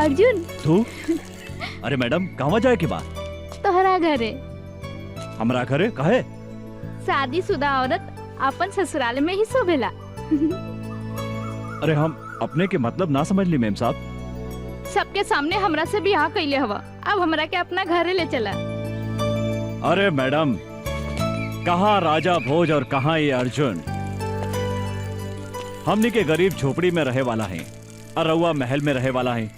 अर्जुन तू? अरे मैडम कहवा जाए के बाद? तोहरा घरे। हमरा घरे काहे? शादीशुदा औरत अपन ससुराल में ही शोभेला। अरे हम अपने के मतलब ना समझ ली मेम साहब। सबके सामने हमरा से बियाह कैले हवा, अब हमरा के अपना घरे ले चला। अरे मैडम कहाँ राजा भोज और कहाँ ये अर्जुन। हमनी के गरीब झोपड़ी में रहे वाला है और रउआ महल में रहे वाला है।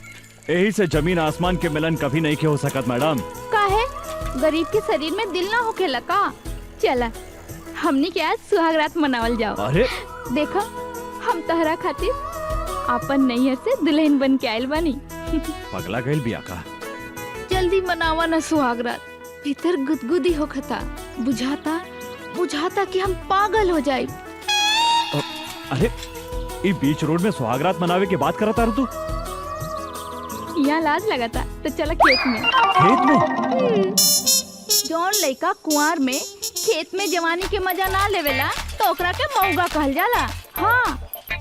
यही से जमीन आसमान के मिलन कभी नहीं के हो सकत मैडम। काहे? गरीब के शरीर में दिल ना होखेला का? चला हमनी के आज सुहागरात मनावल जाओ। अरे देखा हम तहरा खातिर अपन नैहर से दुल्हन बन के आयल बानी। पगला गइल बिया का? जल्दी मनावा ना सुहागरात। भीतर गुदगुदी होखता, बुझाता कि हम पागल हो जाए। अरे ये बीच रोड में सुहागरात मनावे के बात करता तू? यहाँ लाज लगाता तो चला खेत में। खेत में? जौन लड़का कुंवार में खेत में जवानी के मजा ना लेवेला तो ओकरा के मौगा कहल जाला। हाँ,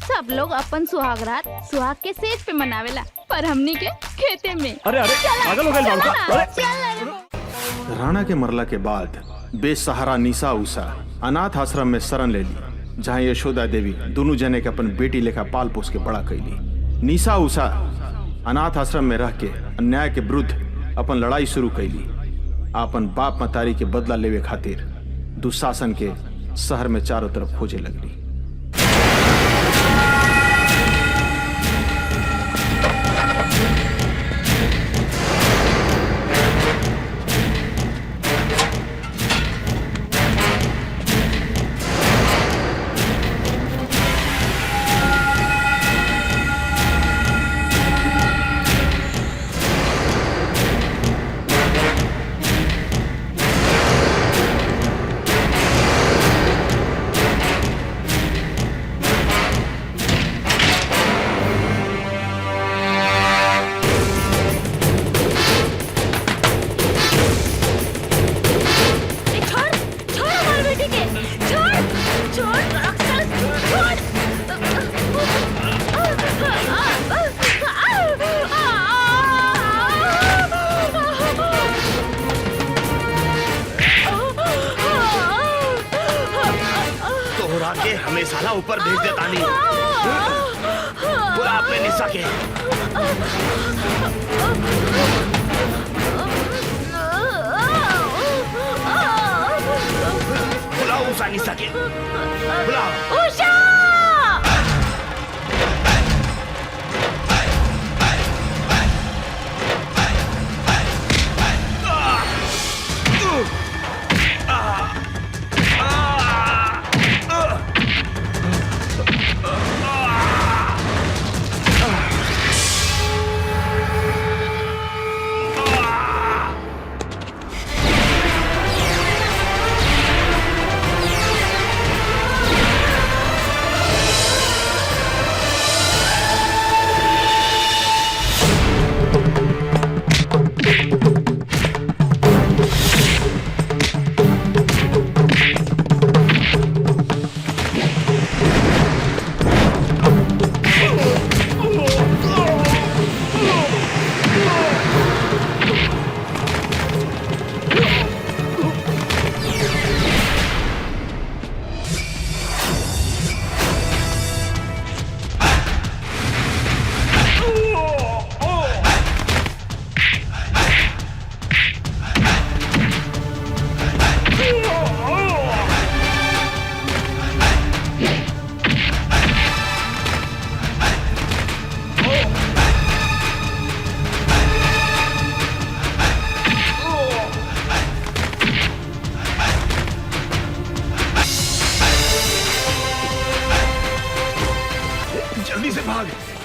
सब लोग अपन सुहागरात सुहाग के सेज पे मनावेला, पर हमनी के खेते में। अरे पागल हो गए। राणा के मरला के बाद बेसहारा निशा उषा अनाथ आश्रम में शरण ले ली, जहाँ यशोदा देवी दोनों जने के अपन बेटी लेखा पाल पोस के बड़ा कैली। निशा उषा अनाथ आश्रम में रह के अन्याय के विरुद्ध अपन लड़ाई शुरू कैली। अपन बाप मतारी के बदला लेवे खातिर दुशासन के शहर में चारों तरफ खोजे लगली। हमें साला ऊपर भेज देता नहीं। बुला अपने निशा के। बुलाओ उषा निशा के। बुलाओ उषा।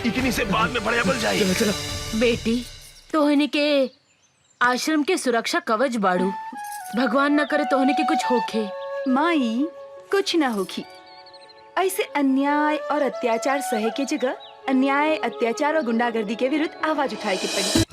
इतनी से बाद में बड़े बल जाए। चलो चलो। बेटी तोहनी के आश्रम के सुरक्षा कवच बाड़ू, भगवान न करे तोहनी के कुछ होखे। माई कुछ ना होखी। ऐसे अन्याय और अत्याचार सहे के जगह अन्याय अत्याचार और गुंडागर्दी के विरुद्ध आवाज उठाए के पड़ी।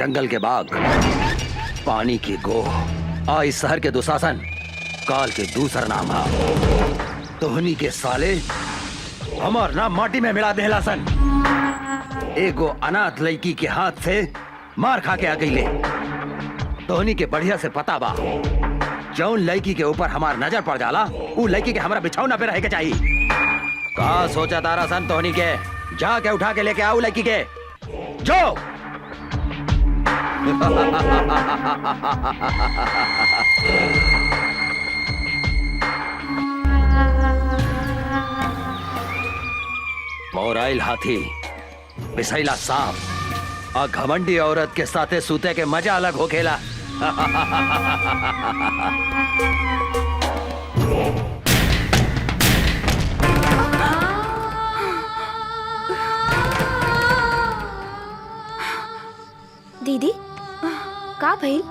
जंगल के बाग, पानी की गोह और इस शहर के दुशासन काल के दूसरा नाम है। तोहनी के साले हमार नाम माटी में मिला देला सन। एगो अनाथ लड़की के हाथ से मार खा के अकेले। तोहनी के बढ़िया से पता बा, जौन लड़की के ऊपर हमार नजर पड़ जाला उ लड़की के हमारा बिछौना पे रहे के चाहिए। का सोचा तारा सन तोहनी के? जाके उठा के लेके आओ लड़की के, जो मोराइल हाथी, बिसैला सांप और घमंडी औरत के साथे सूते के मजा अलग हो खेला। दीदी का भइल?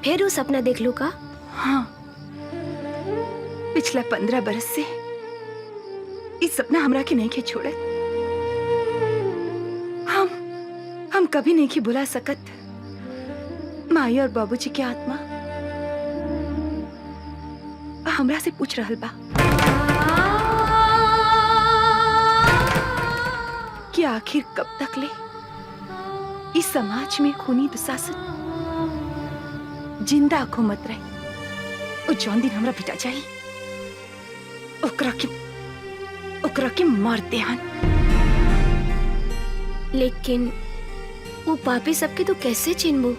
फिर वो सपना देख लू का? हाँ, पिछला 15 बरस से इस सपना हमरा के नहीं के छोड़े। हम कभी नहीं की बुला सकत माई और बाबूजी की आत्मा हमरा से पूछ रहल बा कि आखिर कब तक ले इस समाज में खूनी दुशासन जिंदा घूमत रही। और जौन दिन हमरा बेटा जाई ओकरा के मार देहन। लेकिन वो पापी सबके तो कैसे चिन्हबू?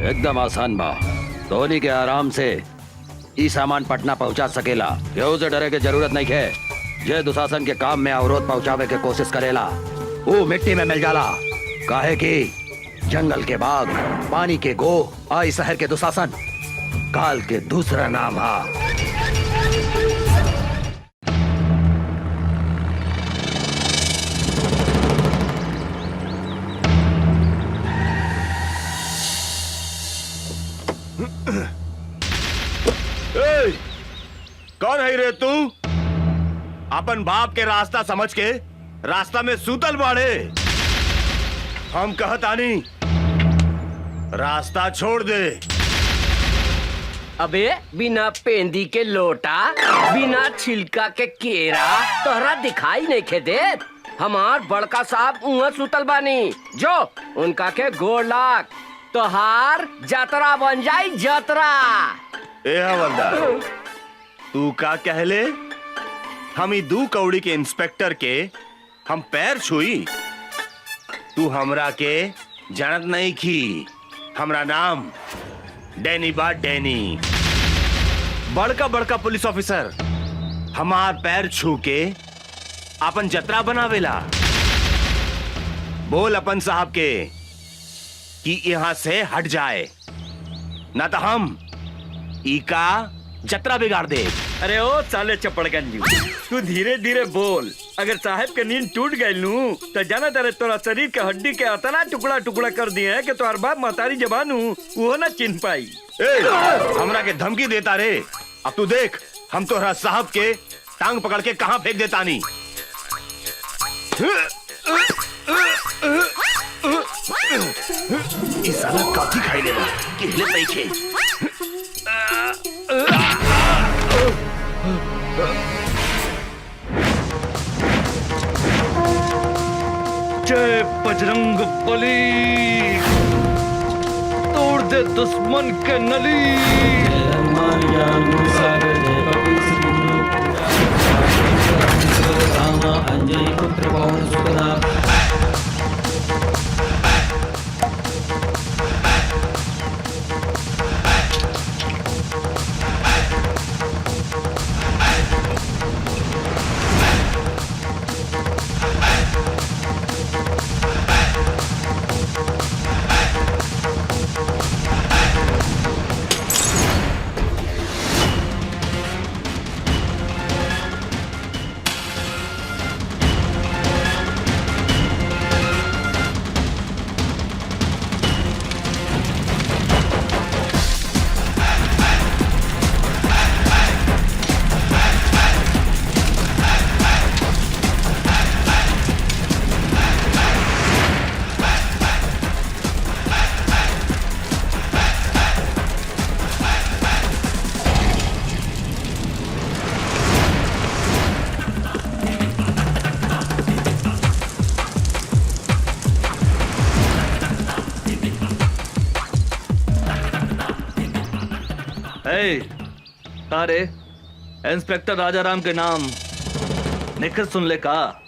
एकदम आसान बा। धोनी के आराम से ई सामान पटना पहुंचा सकेला। केहू से डरे के जरूरत नहीं है। जे दुशासन के काम में अवरोध पहुंचावे के कोशिश करेला वो मिट्टी में मिल जाला। काहे कि जंगल के बाग, पानी के गोह और इस शहर के दुशासन काल के दूसरा नाम है। कौन है रे तू? अपन बाप के रास्ता समझ के रास्ता में सूतल बाड़े। हम कहतानी रास्ता छोड़ दे। अबे बिना पेंदी के लोटा, बिना छिलका के केरा तोहरा दिखाई नहीं खे देत। हमार बड़का साहब उहाँ सुतल बानी, जो उनका के गोड़ लाग तोहार जतरा बन जाई जतरा। ए हवलदार, तू का कहले? हम ई 2 कौड़ी के इंस्पेक्टर के हम पैर छुई? तू हमरा के जानत नहीं की। हमरा नाम डैनी बा, डैनी। बड़का बड़का पुलिस ऑफिसर हमार पैर छू के अपन जतरा बनावेला। बोल अपन साहब के कि यहाँ से हट जाए, ना तो हम ई का जतरा बिगाड़ दे। अरे ओ साले चपड़गंजी, तू धीरे धीरे बोल। अगर साहब के नींद टूट गई नू तो जाना तेरे तोरा शरीर के हड्डी के अतना टुकड़ा टुकड़ा कर दिए है कि तोहर बाप महतारी जबान वो ना चिन्ह पाई। हमरा के धमकी देता रे। अब तू देख हम तोहरा साहब के टांग पकड़ के कहां फेंक देता नी। इस साला काफी खाई लेगा कि हिले नहीं खे। जय बजरंग बली, तोड़ दे दुश्मन के नली। अंजय पुत्र पवन सुत अरे इंस्पेक्टर राजाराम के नाम निखिल सुन ले का?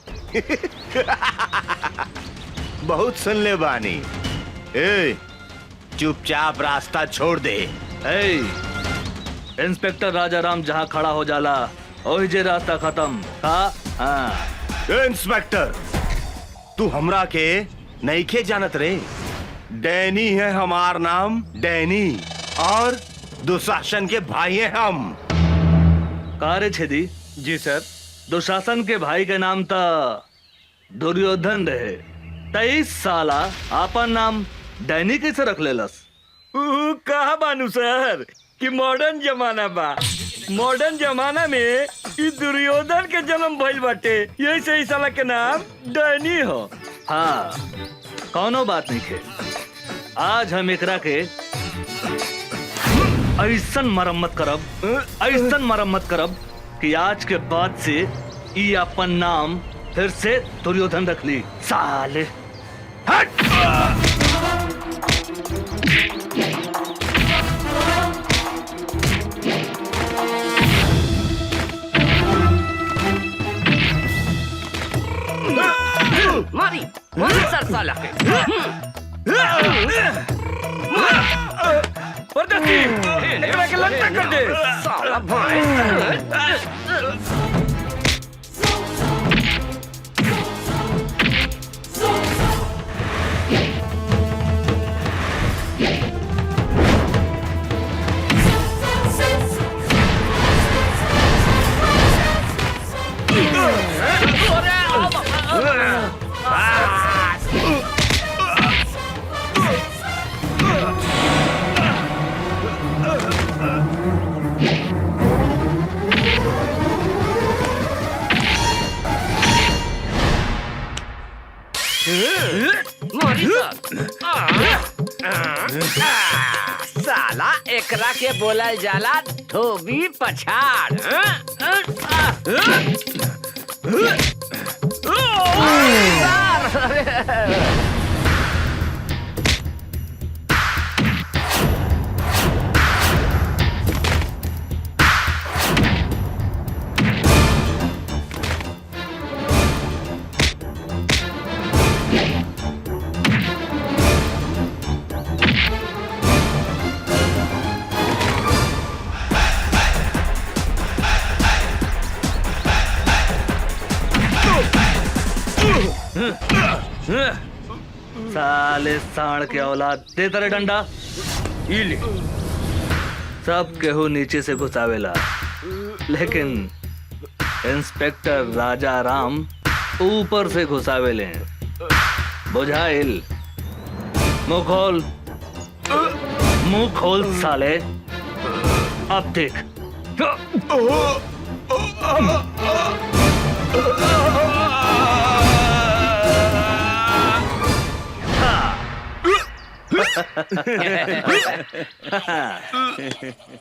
बहुत सुन ले बानी। ए, चुपचाप रास्ता छोड़ दे। इंस्पेक्टर राजाराम जहाँ खड़ा हो जाला वही जे रास्ता खत्म का। हाँ। इंस्पेक्टर, तू हमरा के नहीं खे जानत रे। डैनी है हमार नाम, डैनी, और दुशासन के भाई हैं हम। कार्य छेदी जी सर। दुशासन के भाई के नाम था दुर्योधन रहे। 23 साला आपन नाम डैनी कैसे रख लेलस? कहा बानू सर कि मॉडर्न जमाना बा। मॉडर्न जमाना में ई दुर्योधन के जन्म भइल बाटे, यही से ई साला के नाम डैनी हो। हाँ, कौनो बात नहीं है। आज हम एकरा के ऐसन मरम्मत करब कि आज के बाद से ई अपन नाम फिर से दुर्योधन रख ली। साले हट! मारी सर साला के। एकरा के लंका कर दे साला भाई। साला एकरा के बोलल जाला धोबी पछाड़। साले साण के औलाद, दे तेरे डंडा। ई ले। सब केहू नीचे से घुसावेला, लेकिन इंस्पेक्टर राजाराम ऊपर से घुसावेले। बुझाइल? मुंह खोल साले। अब देख।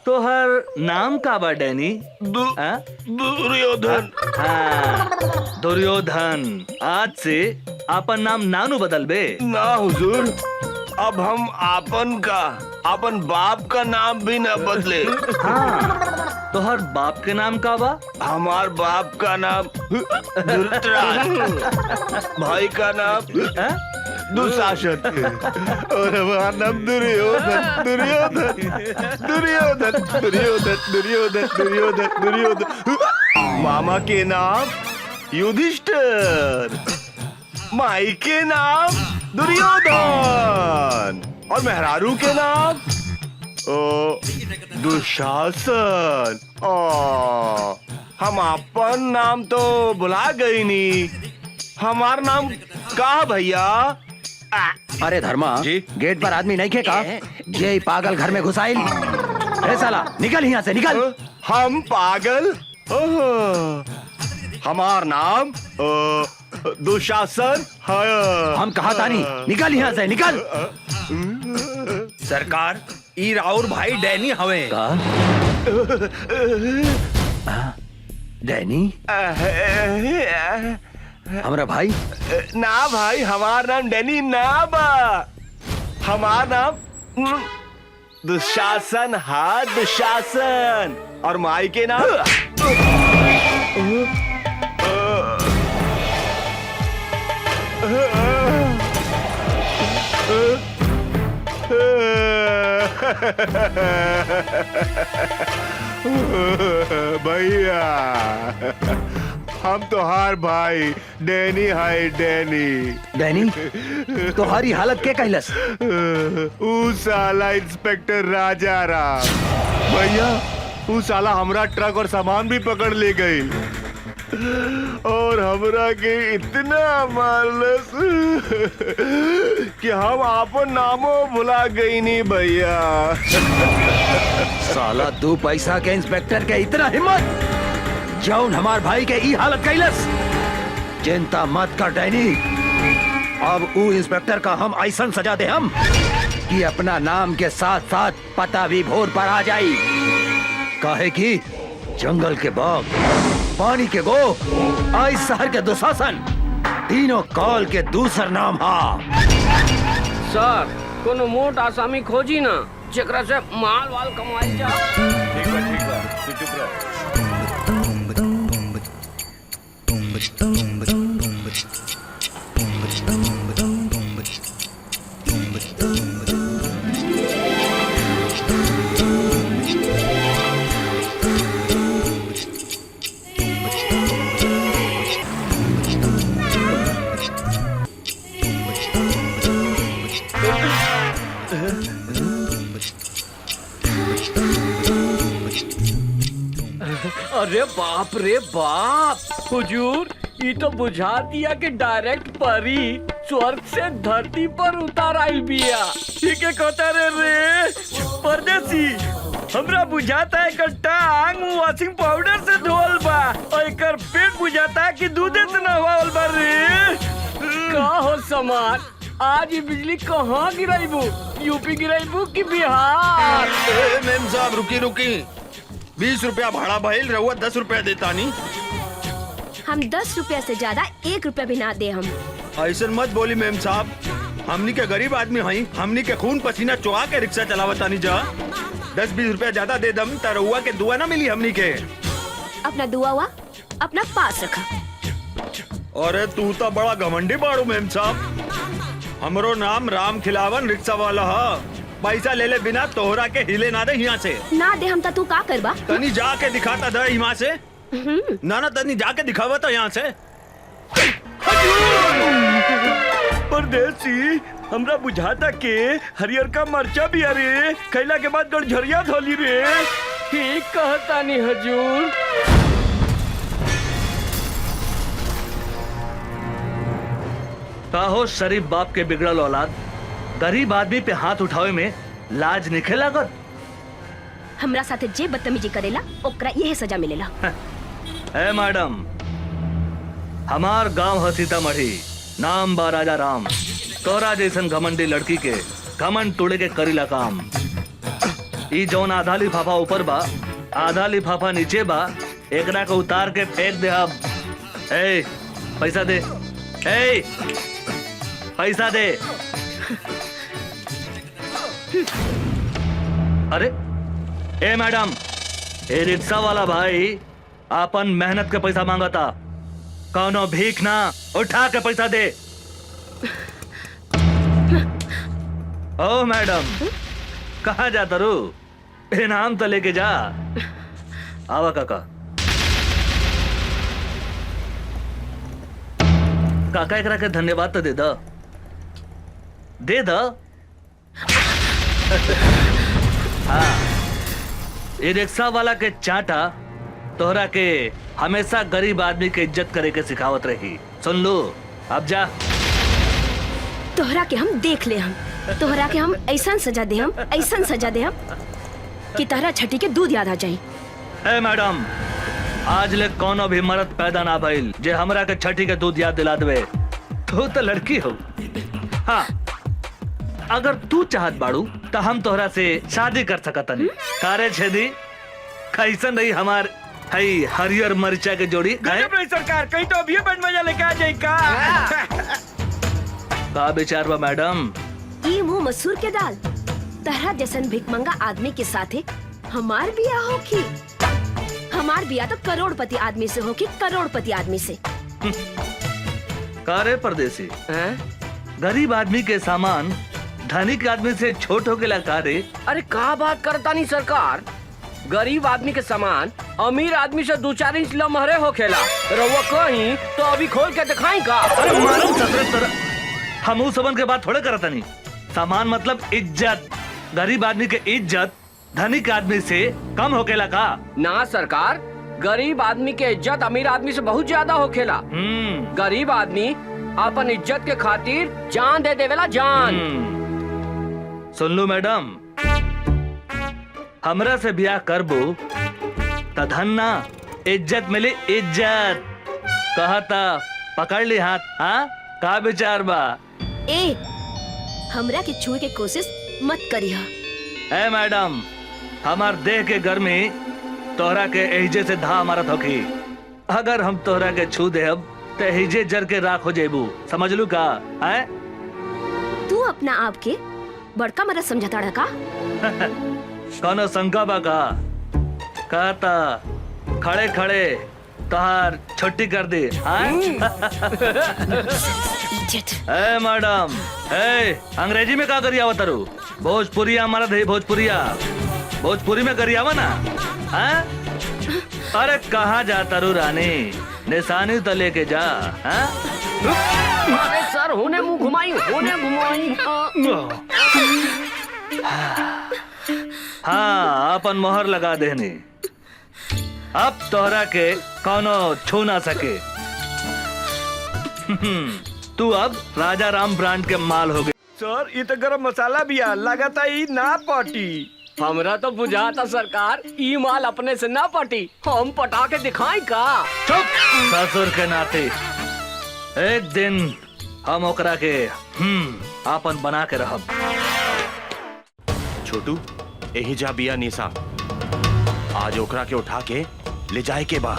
तोहर नाम का बा डैनी? दुर्योधन। हाँ, दुर्योधन। आज से आपन नाम नानू बदल बे। ना हुजूर, अब हम आपन बाप का नाम भी न बदले। हाँ, तोहर बाप के नाम का बा? हमार बाप का नाम धृतराज, भाई का नाम दुशासन, और हमारा नाम दुर्योधन। दुर्योधन दुर्योधन दुर्योधन दुर्योधन दुर्योधन दुर्योधन। मामा के नाम युधिष्ठिर, माई के नाम दुर्योधन, और मेहरारू के नाम दुशासन। हम अपन नाम तो भुला गई नी। हमार नाम का भैया? अरे धर्मा जी? गेट पर आदमी नहीं खेका? ये पागल घर में घुसाइल। अरे साला निकल यहाँ से, निकल। हम पागल? हमार नाम दुशासन है। हम कहा था नहीं, निकल यहाँ से, निकल। सरकार, ई राउर भाई डैनी हवे। डैनी हमारा भाई? ना भाई, हमार नाम डैनी ना बा। हमार नाम दुशासन, हाँ दुशासन। और माई के नाम भैया हम तो हार भाई डैनी हाय डैनी। डैनी तुम्हारी हालत के कहलस? ऊ साला इंस्पेक्टर राजा राम भैया, ऊ साला हमरा ट्रक और सामान भी पकड़ ले गई और हमरा के इतना मारलस कि हम आपन नामो भुला गई नहीं भैया। साला 2 पैसा के इंस्पेक्टर के इतना हिम्मत जौन हमार भाई के ई हालत कैलस। चिंता मत कर डैनी, अब ऊ इंस्पेक्टर का हम ऐसा सजा दे हम कि अपना नाम के साथ साथ पता भी भोर पर आ जाई। काहे कि जंगल के बाघ, पानी के गो, आई शहर के दुशासन, तीनों काल के दूसर नाम हा। सर कोनो मोट आसामी खोजी ना जेकरा से माल वाल कमाई जा। ठीक बा तू चुप रह। अरे बाप रे बाप, हुजूर ये तो बुझा दिया कि डायरेक्ट परी स्वर्ग से धरती पर उतार आइल बिया। ठीक है कहता रे परदेसी, हमरा बुझाता है कट्टा आंग वॉशिंग पाउडर से धोल बा और एकर पेट बुझाता है कि दूधे से नहवाल बा रे। का हो समार, आज ये बिजली कहाँ गिराइबू? यूपी गिराइबू कि बिहार? मेम साहब रुकी 20 रुपया भाड़ा भइल, रहुआ 10 रुपया देता नहीं। हम 10 रुपया से ज्यादा 1 रुपया भी ना दे हम। ऐसा मत बोली मेम साहब, हमनी के गरीब आदमी हई, हमनी के खून पसीना चुहा के रिक्शा चलावता नहीं जा। 10-20 रुपया ज्यादा दे दम त रहुआ के दुआ ना मिली हमनी के। अपना दुआ हुआ अपना पास रखा। अरे तू तो बड़ा घमंडी बाड़ू मेम साहब। हमरो नाम राम खिलावन रिक्शा वाला है। पैसा ले ले बिना तोहरा के हिले ना दे यहाँ से। ना दे हम तू का करबा? तनी जाके दिखाता दे यहाँ से। ना तनी जाके दिखावा तो यहाँ से। परदेसी, हमरा बुझाता के हरियर का मरचा भी अरे खैला के बाद गड़झरिया धोली रे। ठीक कहता नहीं हजूर। काहो शरीफ बाप के बिगड़ल औलाद, गरीब आदमी पे हाथ उठावे में लाज निखे लागत। हमरा साथे जे बदतमीजी करेला ओकरा यही सजा मिलेला। ए मैडम, हमार गांव है सीतामढ़ी, नाम बा राजा राम। तोरा जैसन घमंडी लड़की के घमंड तोड़े के करीला काम। ई जौन आधा लिफाफा ऊपर बा, आधा लिफाफा नीचे बा, एकरा को उतार के फेंक दे। अब ए पैसा दे, ए पैसा दे। अरे ए मैडम, ए रिक्शा वाला भाई अपन मेहनत के पैसा मांगता, कौनो भीख ना, उठा के पैसा दे। ओ मैडम, कहाँ जाता रू? इनाम तो लेके जा। आवा काका। काका एकरा के धन्यवाद तो दे दो, दे दो। हाँ, ये रिक्शा वाला के चाटा तोहरा के हमेशा गरीब आदमी के इज्जत करे के सिखावत रही। सुन लो, अब जा। तोहरा के हम देख ले, हम तोहरा के हम ऐसा सजा दे, हम ऐसा सजा दे हम कि तोहरा छठी के दूध याद आ जाए। ए मैडम, आज ले कोनो भी मर्द पैदा ना भइल जे हमरा के छठी के दूध याद दिला देवे। तू तो लड़की हो। हाँ, अगर तू चाहत बाड़ू तो हम तोहरा से शादी कर सकतनी। कारे छेदी, कैसन रही हमार हई हरियर मरचा के जोड़ी? सरकार कहीं तो अभी बंद मजा लेके आ जाए का विचार बा मैडम? ई मुंह मसूर के दाल तरह जैसन भिकमंगा आदमी के साथे हमार बियाह होखी। हमार बियाह तो करोड़पति आदमी से होखी, करोड़पति आदमी से। कारे परदेसी, हैं? गरीब आदमी के सामान धनिक आदमी से छोट हो गया कारे? अरे का बात करता नहीं सरकार, गरीब आदमी के सामान अमीर आदमी से 2-4 इंच लमहरे होखेला। रउआ कहीं तो अभी खोल के दिखाई का। अरे मालूम तरह हम उस सबन के बात थोड़े करता नहीं। सामान मतलब इज्जत। गरीब आदमी के इज्जत धनिक आदमी से कम होकेला का? ना सरकार, गरीब आदमी के इज्जत अमीर आदमी से बहुत ज्यादा होखेला। गरीब आदमी अपन इज्जत के खातिर जान दे देवेला, जान। सुन लो मैडम, हमरा से ब्याह करबो त धन ना इज्जत मिले, इज्जत। कहता पकड़ ली हाथ। हाँ का विचार बा? ए, हमरा के छुए के कोशिश मत करिहा। ए मैडम, हमार देह के गर्मी तोहरा के एहिजे से धा मारत होखी। अगर हम तोहरा के छू देब तो एहिजे जर के राख हो जेबू, समझ लू का? है तू अपना आप के बड़का मरद समझता का? कौनो शंका बा का? कहता खड़े खड़े तोहार छुट्टी कर दी। ए मैडम, ए अंग्रेजी में का करिया तारू? भोजपुरिया हमारा दे, भोजपुरिया भोजपुरी में करियावा ना। हाँ? अरे कहाँ जा तारू रानी, निशानी तो लेके जा। हाँ? अरे सर, होने मुंह घुमाई, होने घुमाई। हाँ, अपन मोहर लगा देनी। अब तोहरा के कौनो छू ना सके। तू अब राजा राम ब्रांड के माल हो गए। सर, ये तो गरम मसाला भी है, लगाता ही ना पटी। हमरा तो बुझाता सरकार, ई माल अपने से ना पटी, हम पटा के दिखाई का। चुप, ससुर के नाते एक दिन हम ओकरा के आपन बना के रहब। छोटू, यही जा बिया निशा, आज ओकरा के उठा के ले जाए के बा।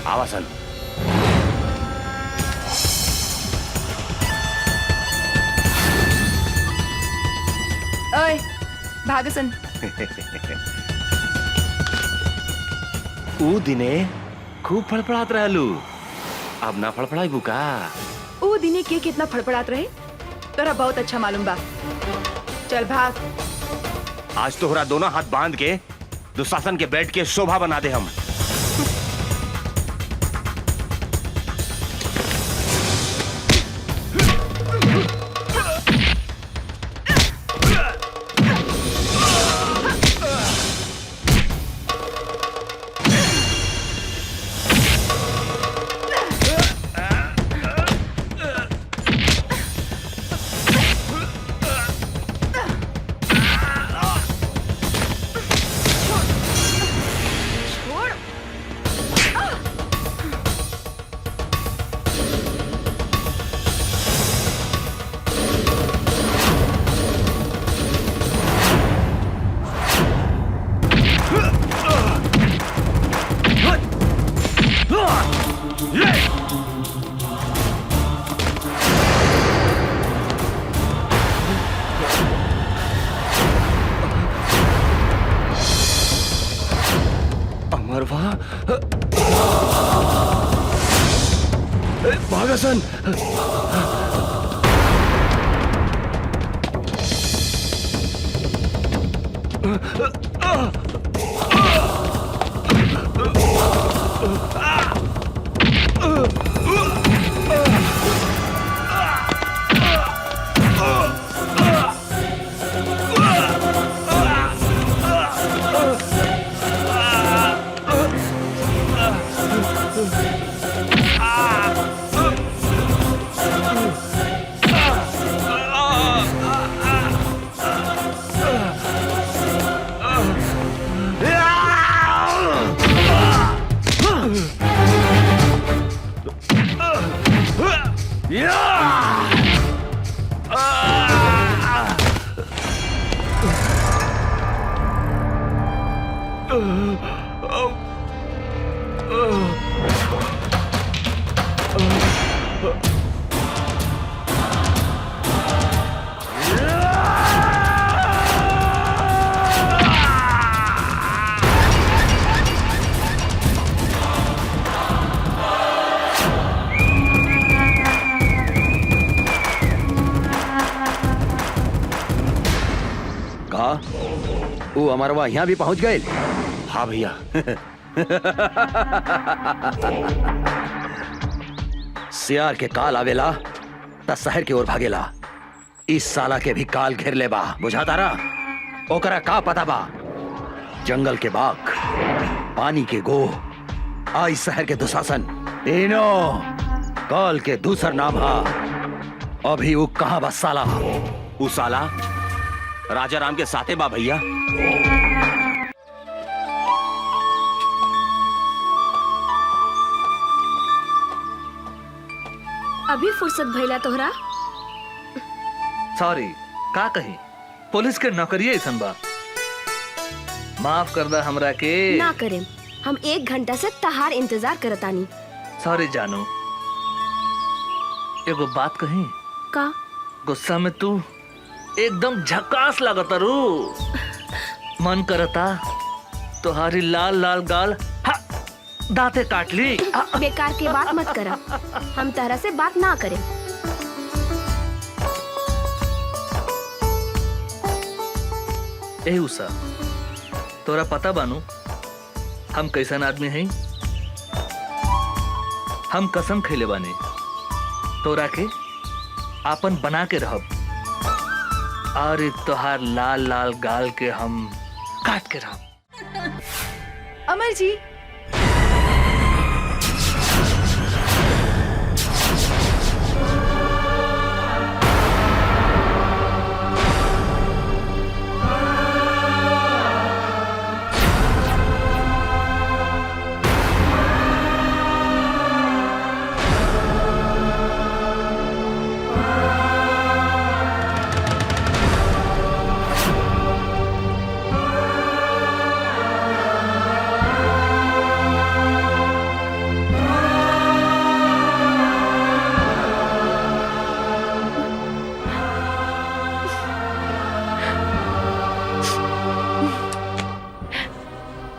आवासन ओए भागसन। ऊ दिने खूब फड़फड़ात रहलू, अब ना फड़फड़ाई बुका। ऊ दिने के कितना फड़फड़ात रहे तोरा बहुत अच्छा मालूम बा। चल भाग। आज तोहरा दोनों हाथ बांध के दुशासन के बेड के शोभा बना दे हम। अमरवा, भागसन। का वो अमरवा यहाँ भी पहुंच गए? हाँ भैया। सियार के काल आवेला त शहर की ओर भागेला। इस साला के भी काल घेर ले बा, बुझाता रहा। ओकरा का पता बा? जंगल के बाघ, पानी के गो, आई शहर के दुशासन, तीनों काल के दूसर नाम हा। अभी वो कहाँ बा साला? उ साला राजा राम के साथे बा भैया। अभी फुर्सत भइला तोहरा? सॉरी, का कही, पुलिस के नौकरी ऐसन बा। माफ कर दा हमरा के। ना करें, हम 1 घंटा से तहार इंतजार करतानी। सॉरी जानू, एगो बात कही। का? गुस्सा में तू एकदम झकास लगता रू। मन करता तुम्हारी लाल लाल गाल दांते काट ली। बेकार की बात मत करा, हम तरह से बात ना करें। ए उषा, तोरा पता बानू हम कैसन आदमी हैं? हम कसम खैले बानी तोरा के आपन बना के रहब, और तोहार लाल लाल गाल के हम काट के रहब। अमर जी,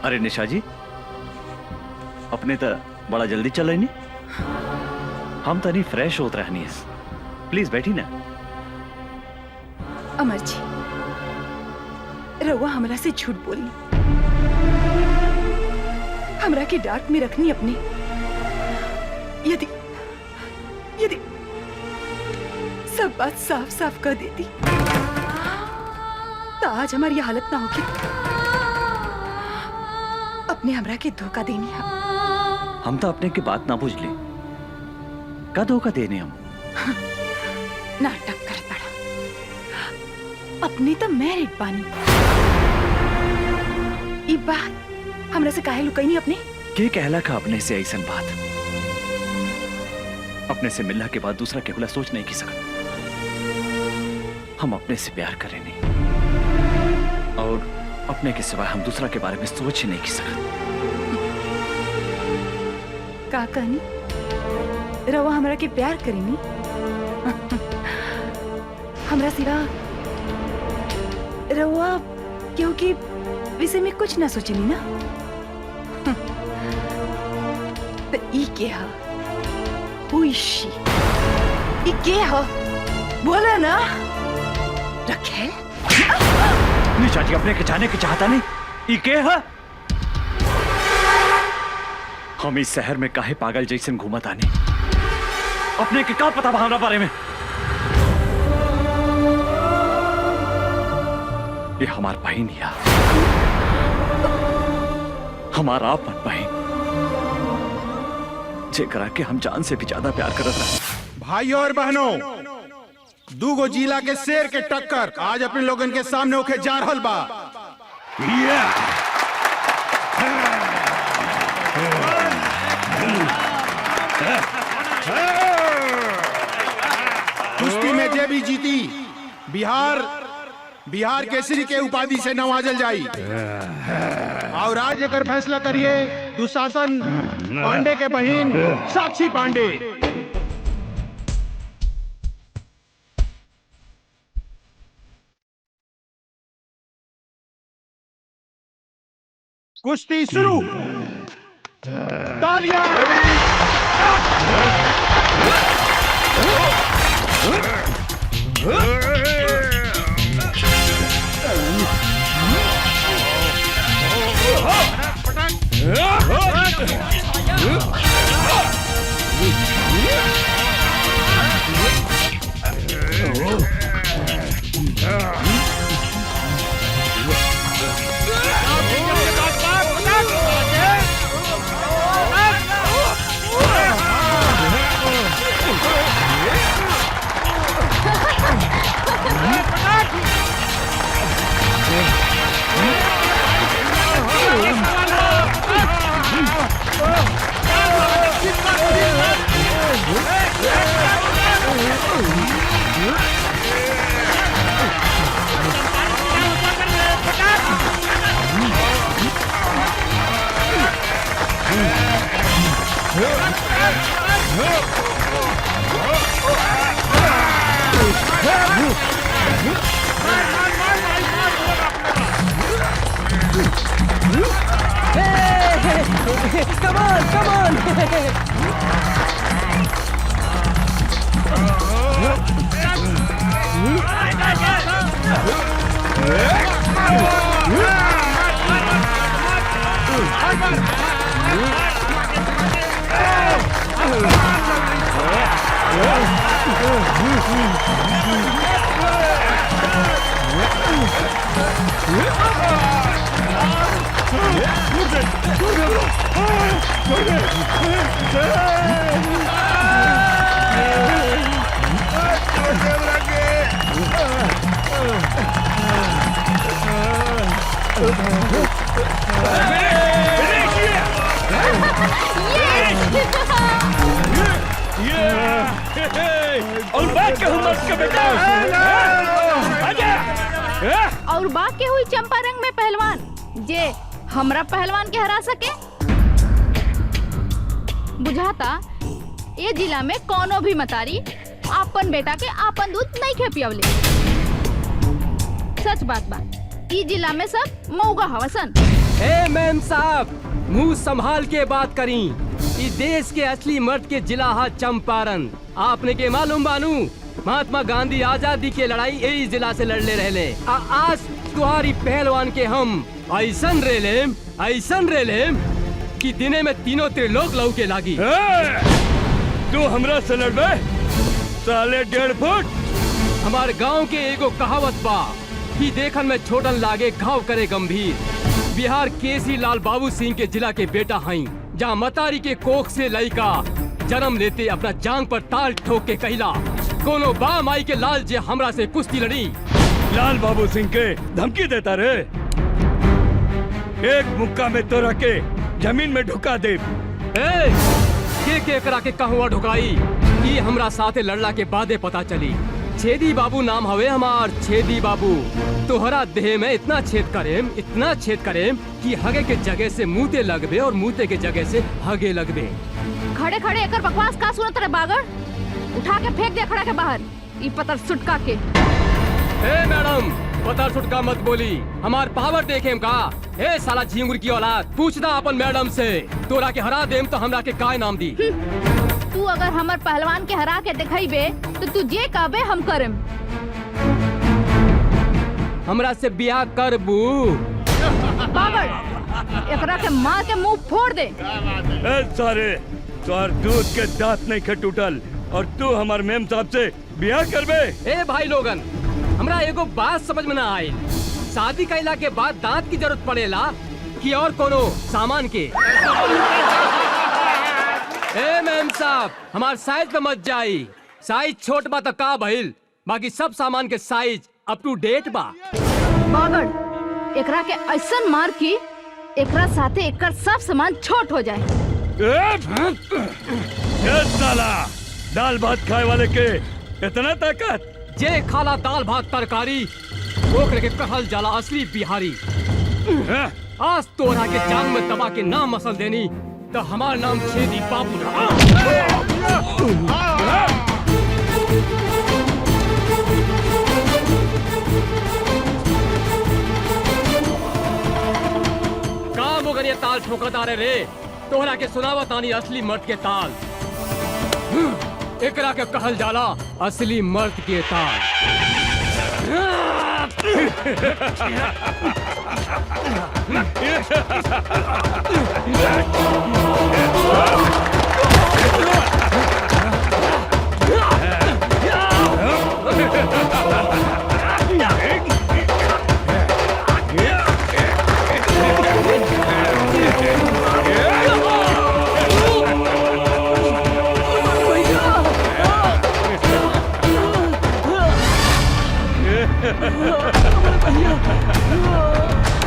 अरे निशा जी, अपने तो बड़ा जल्दी चल रही नहीं। हम तो नहीं फ्रेश होत रहनी है, प्लीज बैठी ना। अमर जी, रउआ हमरा से झूठ बोली, हमरा के डांट में रखनी अपने। यदि यदि सब बात साफ साफ कर देती तो आज हमारी हालत ना होगी। अपने हमरा के धोखा देनी है। हम तो अपने की बात ना बुझ ली, का धोखा देने हम? नाटक कर पड़ा। अपने तो मैरिड बानी। ई बात हमरा से काहे लुकाई अपने? के कहला का अपने से ऐसन बात? अपने से मिलने के बाद दूसरा केवला सोच नहीं की सकत। हम अपने से प्यार करें नहीं, और अपने के सिवाय हम दूसरा के बारे में सोच ही नहीं की सकत। का कहनी? रवा हमरा के प्यार करेनी? हमरा सिवा रवा क्योंकि विषय में कुछ ना सोचनी ना। तो ई के हा? Who is she? ई के हा? बोला ना। रखे? निशा जी, अपने के जाने के चाहता नहीं। ई के है? हम इस शहर में काहे पागल जैसन घूमत आनी? अपने के का पता भावना बारे में? ये हमार बहन या हमारा अपन बहन, जेकरा के हम जान से भी ज्यादा प्यार करत रहे। भाइयों और बहनों, दूगो जिला के शेर के टक्कर आज अपने लोगन के सामने होके जा रहल बा। कुश्ती में जे भी जीती बिहार केसरी के उपाधि से नवाजल जाई। और आज एकर फैसला करिए दुशासन पांडे के बहन साक्षी पांडे। कुश्ती शुरू। तालियां। Come on, come on! और बात कहूँ मत के बेटा। और बाकी हुई चंपारंग में पहलवान जे हमरा पहलवान के हरा सके। बुझाता ये जिला में कोनो भी मतारी आपन बेटा के आपन दूध नहीं खे पियवले। सच बात बा, ई जिला में सब मऊगा हवसन। ए मैम साहब, मुंह संभाल के बात करी। ई देश के असली मर्द के जिला हा चंपारण। आपने के मालूम बानू, महात्मा गांधी आजादी के लड़ाई यही जिला से लड़ले रहले। आज तुम्हारी पहलवान के हम ऐसन रेलेम कि दिने में तीनों त्रिलोक लऊ के लागी। तू हमरा से लड़बे साले 1.5 फुट। हमार गांव के एगो कहावत बा कि देखन में छोटन लागे घाव करे गंभीर। बिहार केसी लाल बाबू सिंह के जिला के बेटा हई, जहाँ मतारी के कोख से लइका जन्म लेते अपना जांग पर ताल ठोक के कहला, कोनो बा माई के लाल जे हमरा से कुश्ती लड़ी। लाल बाबू सिंह के धमकी देता रे। एक मुक्का में तोरा के जमीन में ढुका दे। के करा के कहवा ढुकाई, ये हमरा साथे लड़ला के बादे पता चली। छेदी बाबू नाम हवे हमार, छेदी बाबू। तोहरा देह में इतना छेद करेम कि हगे के जगह से मुँहते लगबे और मुँहते के जगह से हगे लगबे। खड़े खड़े एकर बकवास का सुनत रे बागड़? उठा के फेंक दे खड़ा के बाहर ई पतर सुटका के। ए मैडम, पतर सुटका मत बोली, हमार पावर देखेम का। ए साला झिंगुर की औलाद, पूछना अपन मैडम से। तोरा के हरा देम तो हमरा के काय नाम दी। तू अगर हमर पहलवान के हरा के दिखाईबे तो तू जे कहबे हम करम। हमरा से बियाह करबू? बागड़, एकरा के मार के मुंह फोड़ दे। सारे तोहर दूध के दांत नहीं खे टूटल और तू हमार मेम साहब से बियाह करबे। ए भाई लोगन, हमरा एगो बात समझ में ना आई। शादी कैला के बाद दांत की जरूरत पड़ेला कि और कोनो सामान के? ए मैम साहब, हमार साइज पे मत जाई। साइज छोट बा तो का भइल, बाकी सब सामान के साइज अप टू डेट बा। बागड़, एकरा के ऐसन मार की एकरा साथे एकर सब सामान छोट हो जाए। साला दाल भात खाए वाले के इतना ताकत? जे खाला दाल भात तरकारी ओकरे के कहल जाला असली बिहारी। आज तोरा के जान में दबा के नाम मसल देनी तो हमारा नाम छेदी बाबू रहा। काम अगर ये ताल ठोकता रे तोहरा के सुनावा तानी असली मर्द के ताल। एकरा के कहल जाला असली मर्द के ताल।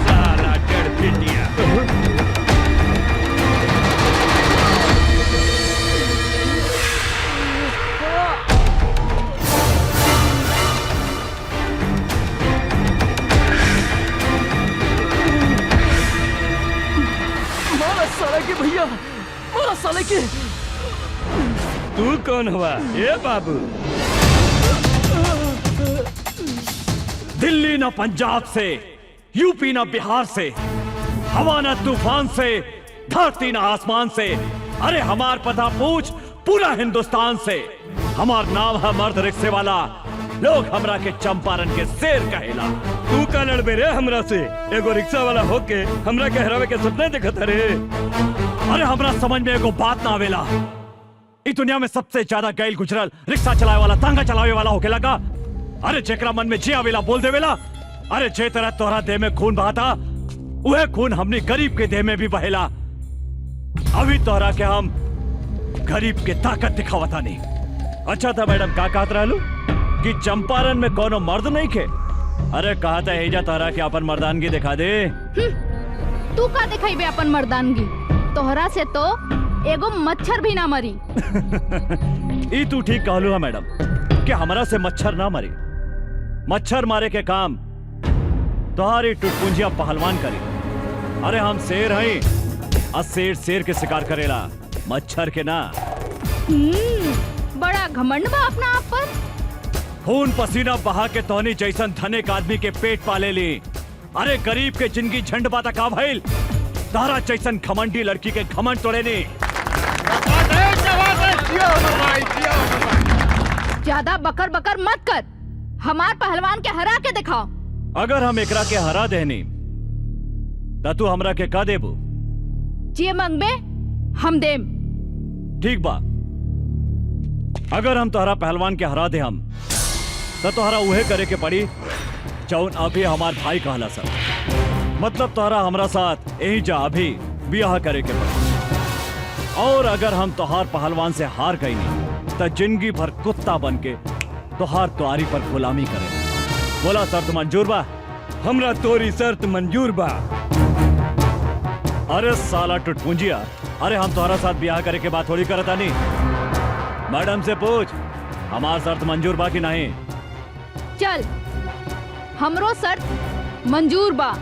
साला डर पिटिया। मारा साला के भैया, मारा साले के। तू कौन हुआ? ए बाबू, दिल्ली न पंजाब से, यूपी न बिहार से, हवा न तूफान से, धरती न आसमान से, अरे हमार पता पूछ पूरा हिंदुस्तान से। हमार नाम है मर्द रिक्शे वाला, लोग हमरा के चंपारण के शेर कहेला। तू का लड़बे रे हमरा से? एगो रिक्शा वाला होके हमरा के हरावे के सपने देखत रे। अरे हमरा समझ में एगो बात ना आवेला, इस दुनिया में सबसे ज्यादा गैल गुजरल रिक्शा चलावे वाला, तांगा चलावे वाला होके लगा। अरे जेकरा मन में जे आवेला बोल देवेला। अरे जे तरह तोहरा देह में खून बहाता वह खून हमने गरीब के देह में भी बहेला। अभी तोहरा के हम गरीब के ताकत दिखावता नहीं। अच्छा था मैडम, का कहत रहलू कि चंपारण में कोनो मर्द नहीं खे? अरे कहा था एजा तोहरा के अपन मर्दानगी दिखा दे। तू का दिखाई बे अपन मर्दानगी? तोहरा से तो एगो मच्छर भी ना मरी। ई तू ठीक कहलू है मैडम कि हमरा से मच्छर ना मरी। मच्छर मारे के काम तुम्हारी टुटपुंजिया पहलवान करी। अरे हम शेर हैं और शेर शेर के शिकार करेला, मच्छर के ना। बड़ा घमंड बा अपना आप पर। खून पसीना बहा के तोहनी जैसन धनिक आदमी के पेट पाले ली। अरे गरीब के जिंदगी झंड बाता का भइल, तारा जैसन घमंडी लड़की के घमंड तोड़े नी। ज्यादा बकर बकर मत कर, हमार पहलवान के हरा के दिखाओ। अगर हम एकरा के हरा देनी ता तू हमरा के का देबू? जे मंगबे हम देम। ठीक बा, अगर हम तोहरा पहलवान के हरा दे हम तो तोहरा उहे करे के पड़ी जौन अभी हमार भाई कहला सर। मतलब तोहरा हमरा साथ यही जा अभी ब्याह करे के पड़ी। और अगर हम तोहार पहलवान से हार गई नहीं तो जिंदगी भर कुत्ता बन के तोहार तुआरी पर गुलामी करे। बोला शर्त मंजूर बा? हमरा तोरी शर्त मंजूर बा। अरे साला टुटपुंजिया, अरे हम तोहरा साथ ब्याह करे के बात थोड़ी करता नहीं। मैडम से पूछ हमार शर्त मंजूर बा कि नहीं। चल, हमरो शर्त मंजूर बा।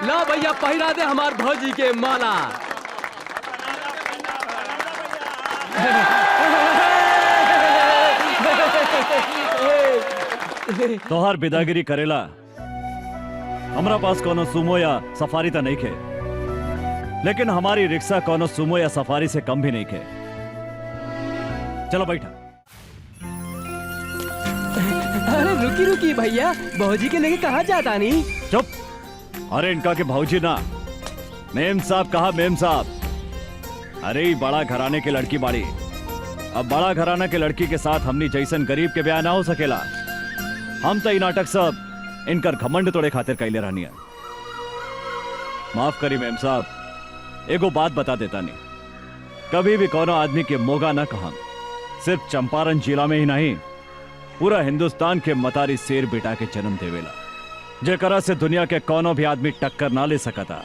ला भैया पहिरा दे हमार भौजी के माला। तोहर बिदागिरी करेला हमरा पास कोनो सुमो या सफारी तो नहीं खे, लेकिन हमारी रिक्शा कोनो सुमो या सफारी से कम भी नहीं खे। चलो बैठा। अरे रुकी रुकी भैया, भौजी के लेके कहाँ जाता नहीं? चुप। अरे इनका के भौजी ना, मेम साहब कहा मेम साहब। अरे ये बड़ा घराने के लड़की बाड़ी, अब बड़ा घराना के लड़की के साथ हमनी जैसन गरीब के ब्याह ना हो सकेला। हम तो ये नाटक सब इनकर घमंड तोड़े खातिर कैले रहनी है। माफ करी मेम साहब, एगो बात बता देता नहीं, कभी भी कोनो आदमी के मोगा ना कहा। सिर्फ चंपारण जिला में ही नहीं, पूरा हिंदुस्तान के मतारी शेर बेटा के जन्म देवेला, जेकरा से दुनिया के कोनो भी आदमी टक्कर ना ले सकता।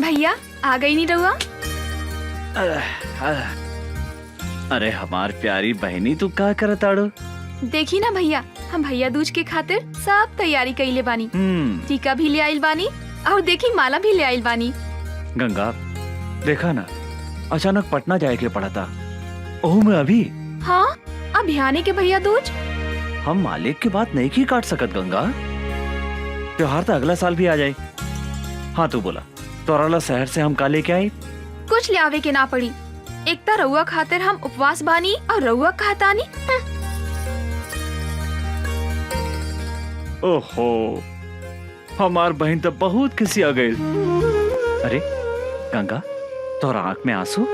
भैया आ गई नहीं रहुआ? अरे हमार प्यारी बहनी, तू का करताड़ो? देखी ना भैया, हम भैया दूज के खातिर सब तैयारी कइले बानी। टीका भी ले आइल बानी और देखी माला भी ले आइल बानी। गंगा देखा ना, अचानक पटना जाए के पड़ा था। ओह मैं अभी। हाँ अभियाने के भैया दूज। हम मालिक की बात नहीं की काट सकत गंगा, त्योहार तो अगला साल भी आ जाए। हाँ तू बोला, तोराला शहर से हम का लेके आए? कुछ ले आवे के ना पड़ी, एक तो रउआ खातिर हम उपवास बानी और रउआ कहतानी। ओहो, हमार बहन तो बहुत किसी आ गई। अरे गंगा, तोरा आंख में आंसू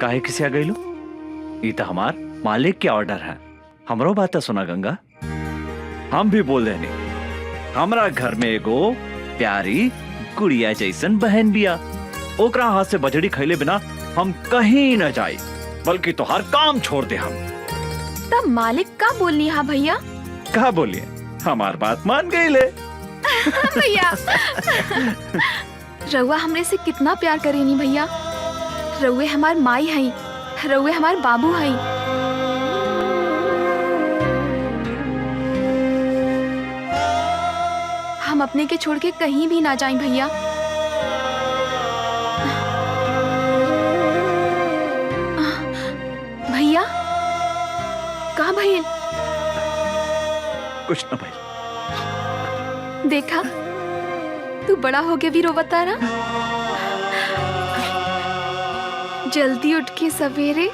काहे किसी आ गई लो? ये तो हमार मालिक के ऑर्डर है। हमरो बात तो सुना गंगा, हम भी बोल देनी, हमरा घर में एगो प्यारी गुड़िया जैसन बहन बिया। ओकरा हाथ से बजड़ी खैले बिना हम कहीं न जाए, बल्कि तो हर काम छोड़ दे हम। तब मालिक का बोलनी? हाँ भैया कहा बोलिए, हमार बात मान गई ले। भैया रउआ हमरे से कितना प्यार करेनी भैया। रउए हमार माई हई, रउए हमार बाबू हई। हम अपने के छोड़ के कहीं भी ना जाएं भैया। भैया कहाँ भैया? कुछ न भाई। देखा तू बड़ा हो के भी रोवता ना। जल्दी उठ के सवेरे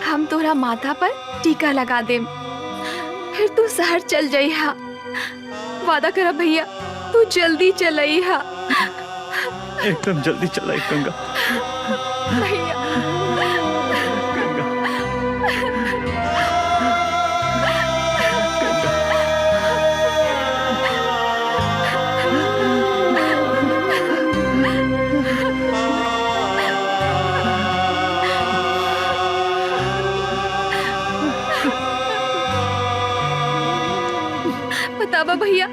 हम तोरा माथा पर टीका लगा देम, फिर तू शहर चल जाइहा। वादा करा भैया, तू जल्दी चलइहा। एकदम जल्दी चला गंगा। भैया बतावा भैया,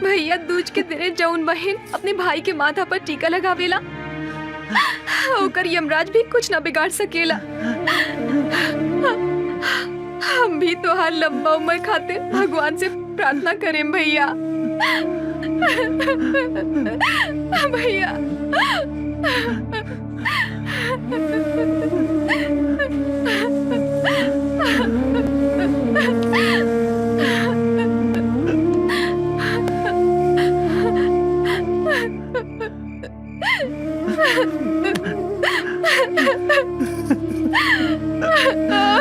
भैया दूज के दिने जौन बहन अपने भाई के माथा पर टीका लगावेला, ओकर यमराज भी कुछ न बिगाड़ सकेला। हम भी तोहार लंबा उम्र खातिर भगवान से प्रार्थना करें भैया। भैया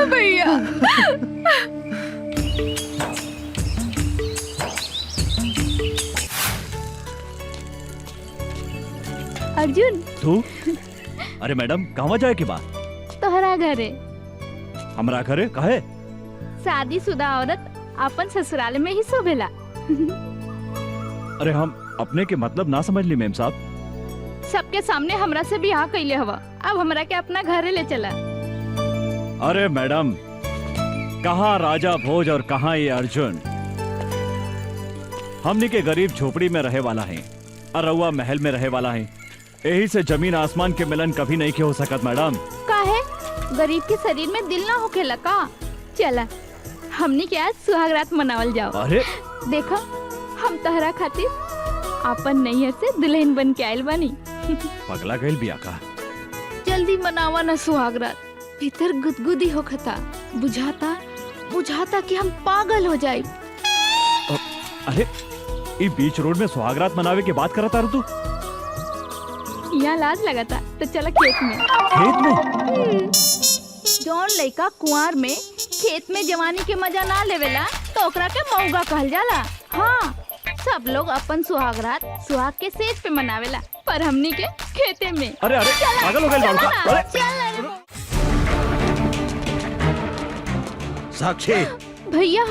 भैया अर्जुन तू? अरे मैडम कहाँ जाए की बात? तोहरा घरे। हमरा घरे काहे? शादीशुदा औरत अपन ससुराल में ही शोभेला। अरे हम अपने के मतलब ना समझ ली मेम साहब। सबके सामने हमरा से बियाह कैले हवा, अब हमरा के अपना घरे ले चला। अरे मैडम, कहाँ राजा भोज और कहाँ ये अर्जुन? हमनी के गरीब झोपड़ी में रहे वाला है, अरउआ महल में रहे वाला है, यही से जमीन आसमान के मिलन कभी नहीं के हो सकत मैडम। काहे गरीब के शरीर में दिल ना होखेला का? चला हमनी के आज सुहागरात मनावल जाओ। अरे देखो हम तहरा खातिर अपन नैहर से दुल्हन बन के आयल बानी। पगला गइल बिया का? जल्दी मनावा ना सुहागरात, भीतर गुदगुदी होखता, बुझाता कि हम पागल हो जाए। अरे ई बीच रोड में सुहागरात मनावे के बात करता रह तू? यहाँ लाज लगाता तो चला खेत में। खेत में? जौन लड़का कुंवार में खेत में जवानी के मजा ना लेवेला तो ओकरा के मौगा कहल जाला। हाँ, सब लोग अपन सुहागरात सुहाग के सेज पे मनावेला, पर हमनी के खेते में। अरे अरे पागल हो गए बाबू। साक्षी भैया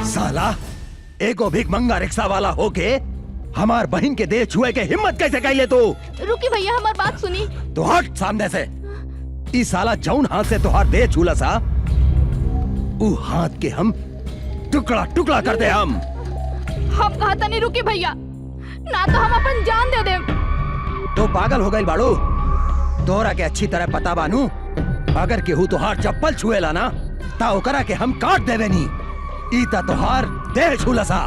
साला एगो भीख मंगा रिक्शा वाला होके हमार बहन के देह छुए के हिम्मत कैसे कैले तू? रुकी भैया, हमार बात सुनी। तो हट सामने से। ई साला जौन हाथ से तुहार देह छूला सा, ऊ हाथ के हम टुकड़ा टुकड़ा कर दे। हम कहता नहीं रुकी भैया, ना तो हम अपन जान दे दे। तो पागल हो गई बाड़ू? तोरा के अच्छी तरह पता बानू, अगर केहू तुहार चप्पल छुएला ना ता ओकरा के हम काट देवे नी। ई ता तुहार देह छूला सा।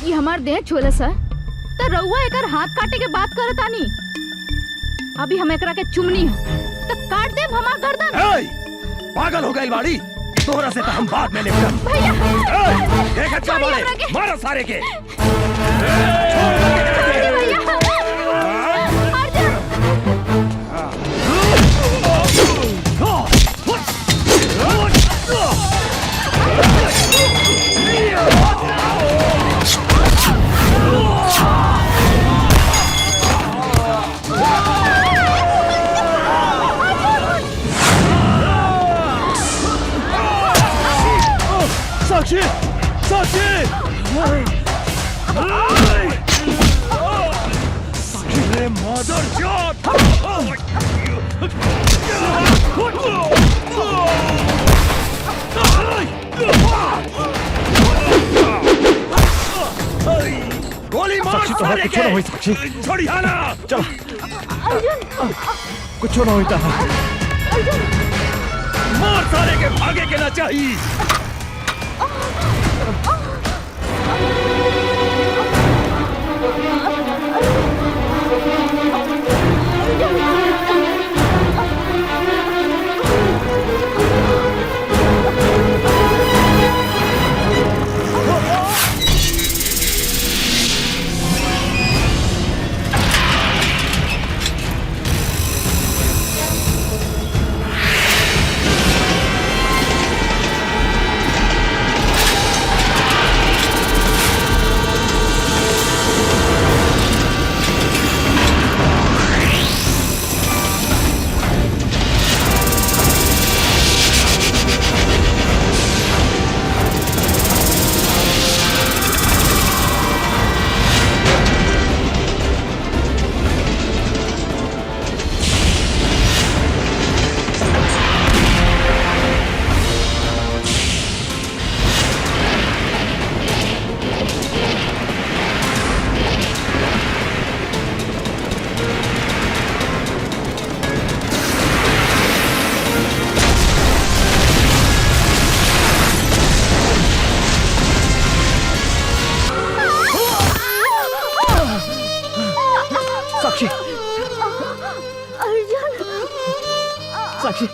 ये हमार देह छोला सा तो रउआ एकर हाथ काटे के बात करत आनी। अभी हम एकरा के चुमनी हो तो काट देब हमार गर्दन। पागल हो गई बाड़ी? तोरा से तो हम बाद में निपटम। भैया देख अच्छा बोले, मारो सारे के। साक्षी, साक्षी, रे मदर चोद! गोली मार साक्षी तो सारे कुछ ना हुई। साक्षी छोड़िया ना। चल, कुछ ना हुई। मार सारे के, भागे के ना चाहिए। साक्षी, अर्जुन, साक्षी,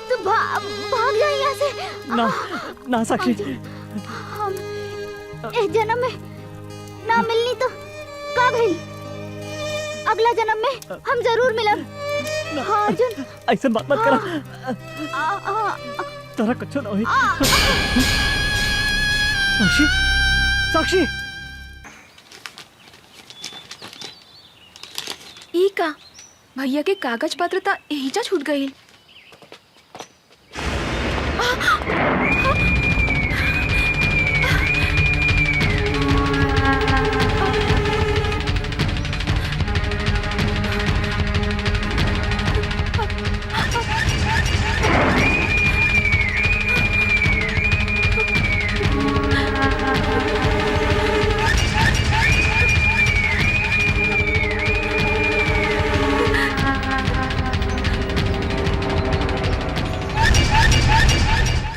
तू भाग जा यहाँ से। ना ना साक्षी, हम इस जन्म में ना मिलनी तो का भइल, अगला जन्म में हम जरूर मिलब। हाँ अर्जुन, ऐसा बात मत करा। तारा कुछ ना हुई। साक्षी, साक्षी, ई का भैया के कागज पत्र ता एहिजा छूट गई।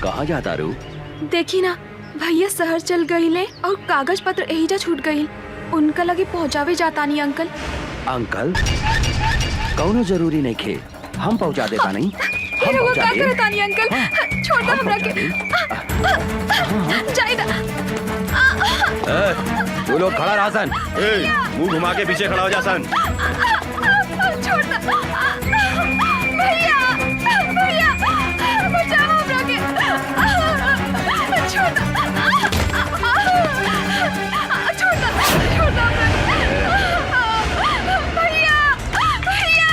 कहाँ जाता रू? देखी ना भैया शहर चल गईले और कागज पत्र एहिजा छूट गई। उनका लगे पहुँचावे जाता नहीं अंकल। अंकल कौनो जरूरी नहीं खे, हम पहुँचा देता नहीं। ये लोग का करता नहीं अंकल, छोड़ दो हमरा के। जाइदा। तू लोग खड़ा रहा सन। मुंह घुमा के पीछे खड़ा हो जा सन। छोड़ दो। भैया भैया बचाओ हमरा के। छोड़ दो। छोड़ दो हमरा के। भैया भैया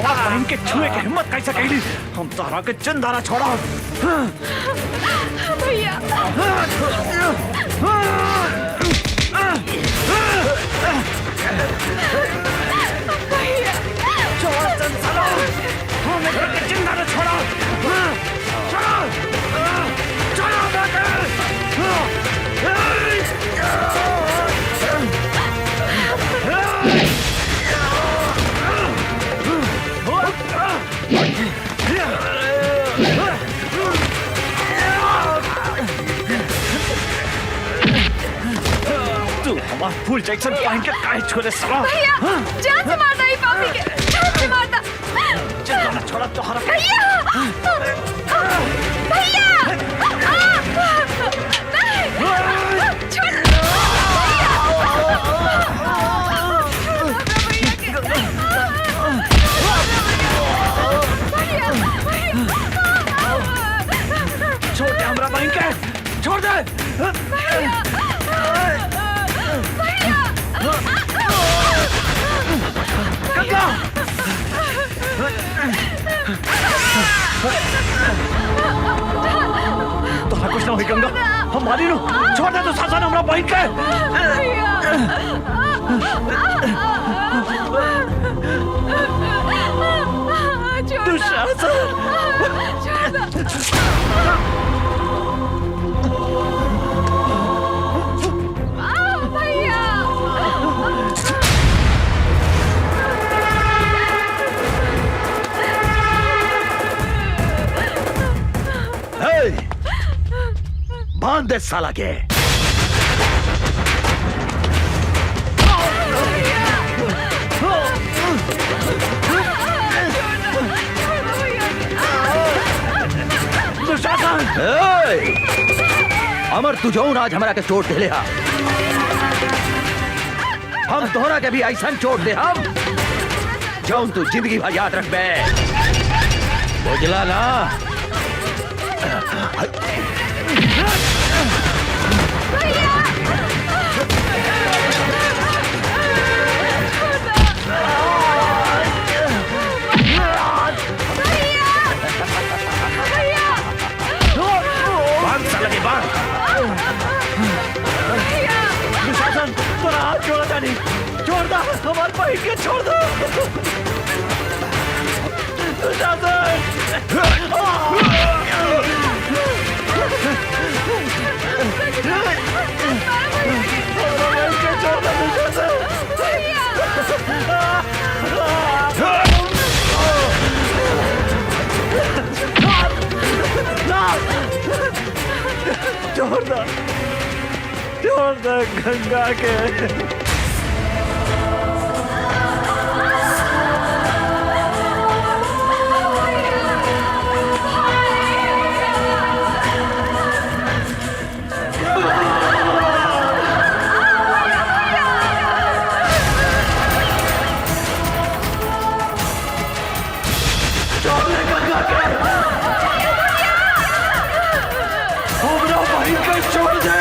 बहन के छुए के हिम्मत कैसे कैली? हम तारा के चंदारा छोड़ा। भैया छोड़ा चंदारा, हमें के चंदारा छोड़ा। छोड़ा तू हमारा फुल जैक्सन पहन के काहे छोड़े साला? भैया जान से मारता ही पापी के, जान से मारता। चंदारा छोड़ा तोहरा के। भैया भैया छोड़ दे हमरा बहन के, छोड़ दे। गंगा तोहरा कुछ ना हुई गंगा, हम मारी नु। छोड़ दे तो शासन हमरा बहन के। बांध दे साला के। अमर तू जो आज हमारा के चोट दे हा, हम तोहरा के भी ऐसा चोट दे हम जो तू जिंदगी भर याद रख बे। बुझला ना? दुशासन तोरा हाथ छोड़ा था नहीं, छोड़ दो हमारे भाई के, छोड़ दो दुशासन। छोड़ दो गंगा के। छोड़ दे।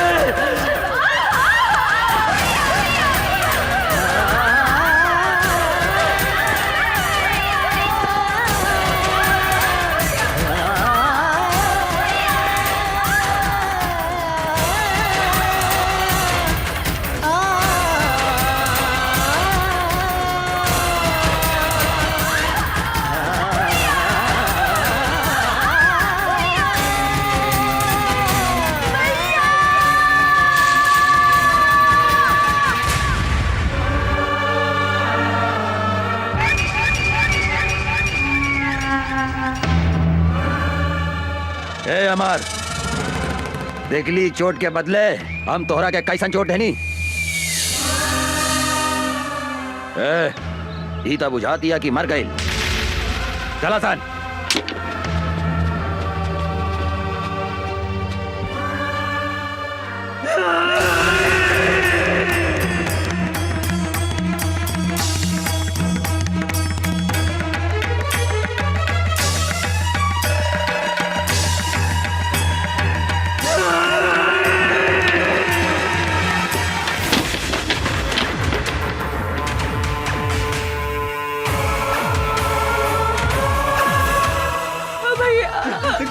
ए अमर, देखली चोट के बदले हम तोहरा के कैसन चोट देनी। ई तो बुझा दिया कि मर गई। चला सन।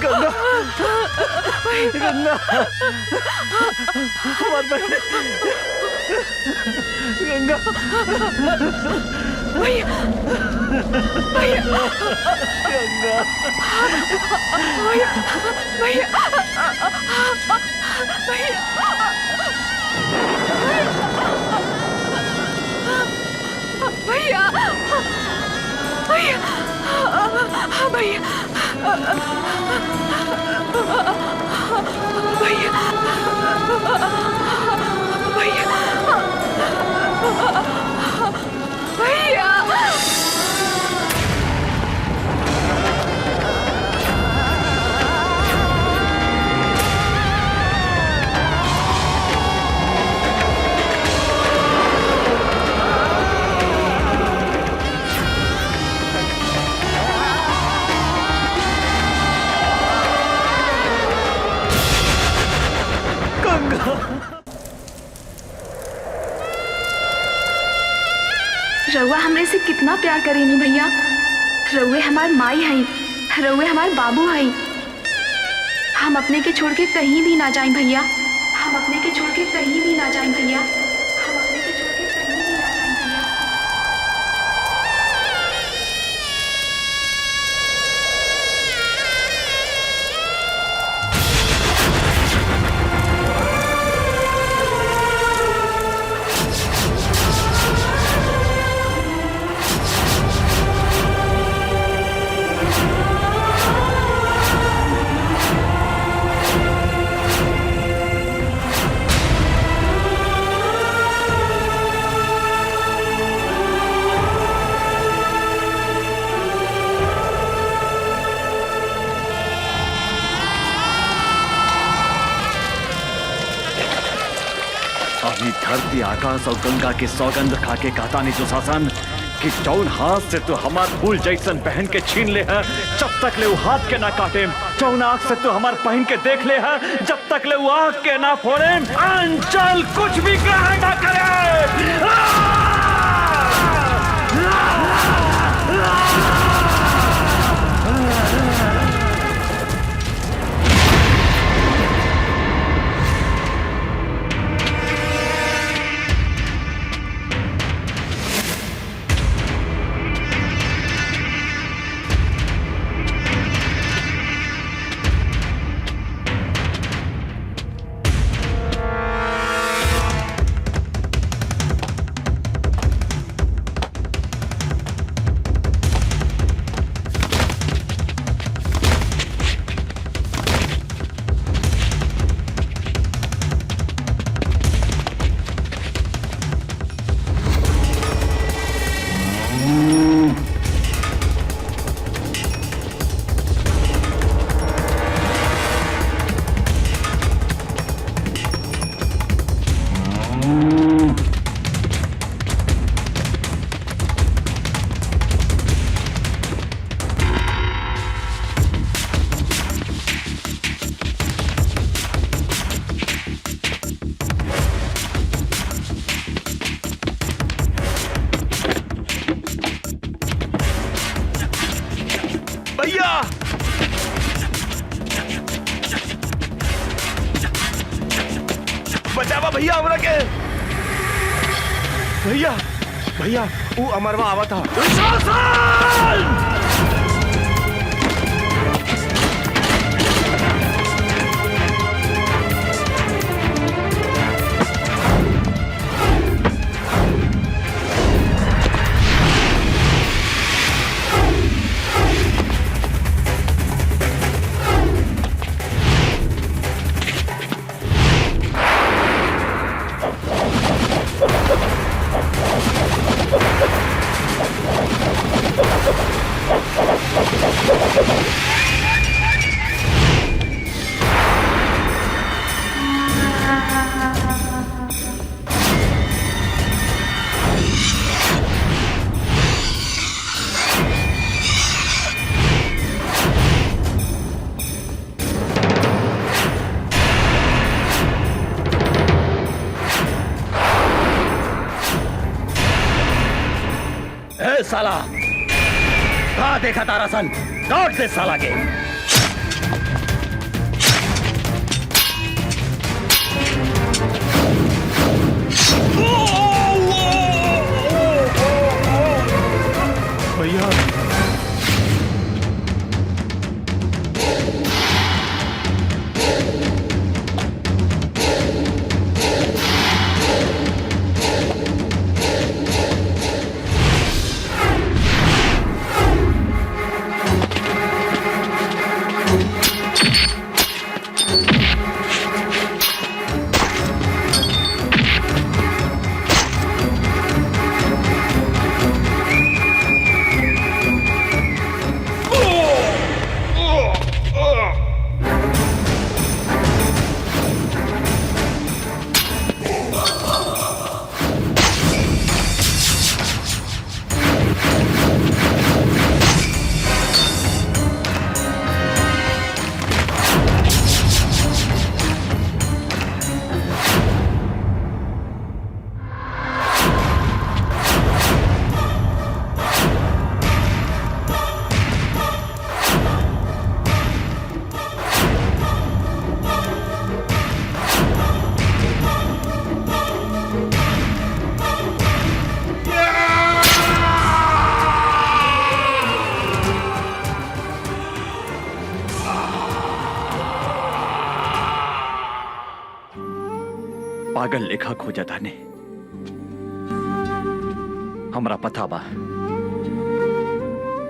गंगा हमार बहन गंगा भैया भैया गंगा भैया भैया भैया भैया भैया भैया रउआ हमरे से कितना प्यार करेनी भैया। रउए हमार माई हई, रउए हमार बाबू हई। हम अपने के छोड़ के कहीं भी ना जाएं भैया। हम अपने के छोड़ के कहीं भी ना जाएं भैया। हम अपने के छोड़ के कहीं भी ना जाएं भैया। अभी धरती आकाश और गंगा के सौगंध खा के कहता नहीं दुशासन कि जौन हाथ से तू हमार फूल जैसन पहन के छीन ले है जब तक ले वो हाथ के ना काटे। जौन आँख से तू हमार पहन के देख ले है जब तक ले वो आँख के ना फोड़े। अंचल कुछ भी ग्रहण ना करे। बचावा भैया हमरा के। भैया भैया वो अमरवा आवा था। साला कहाँ देखा तारा सन? लौट से साला के। भैया पागल लेखा खोजा था ने हमरा पता बा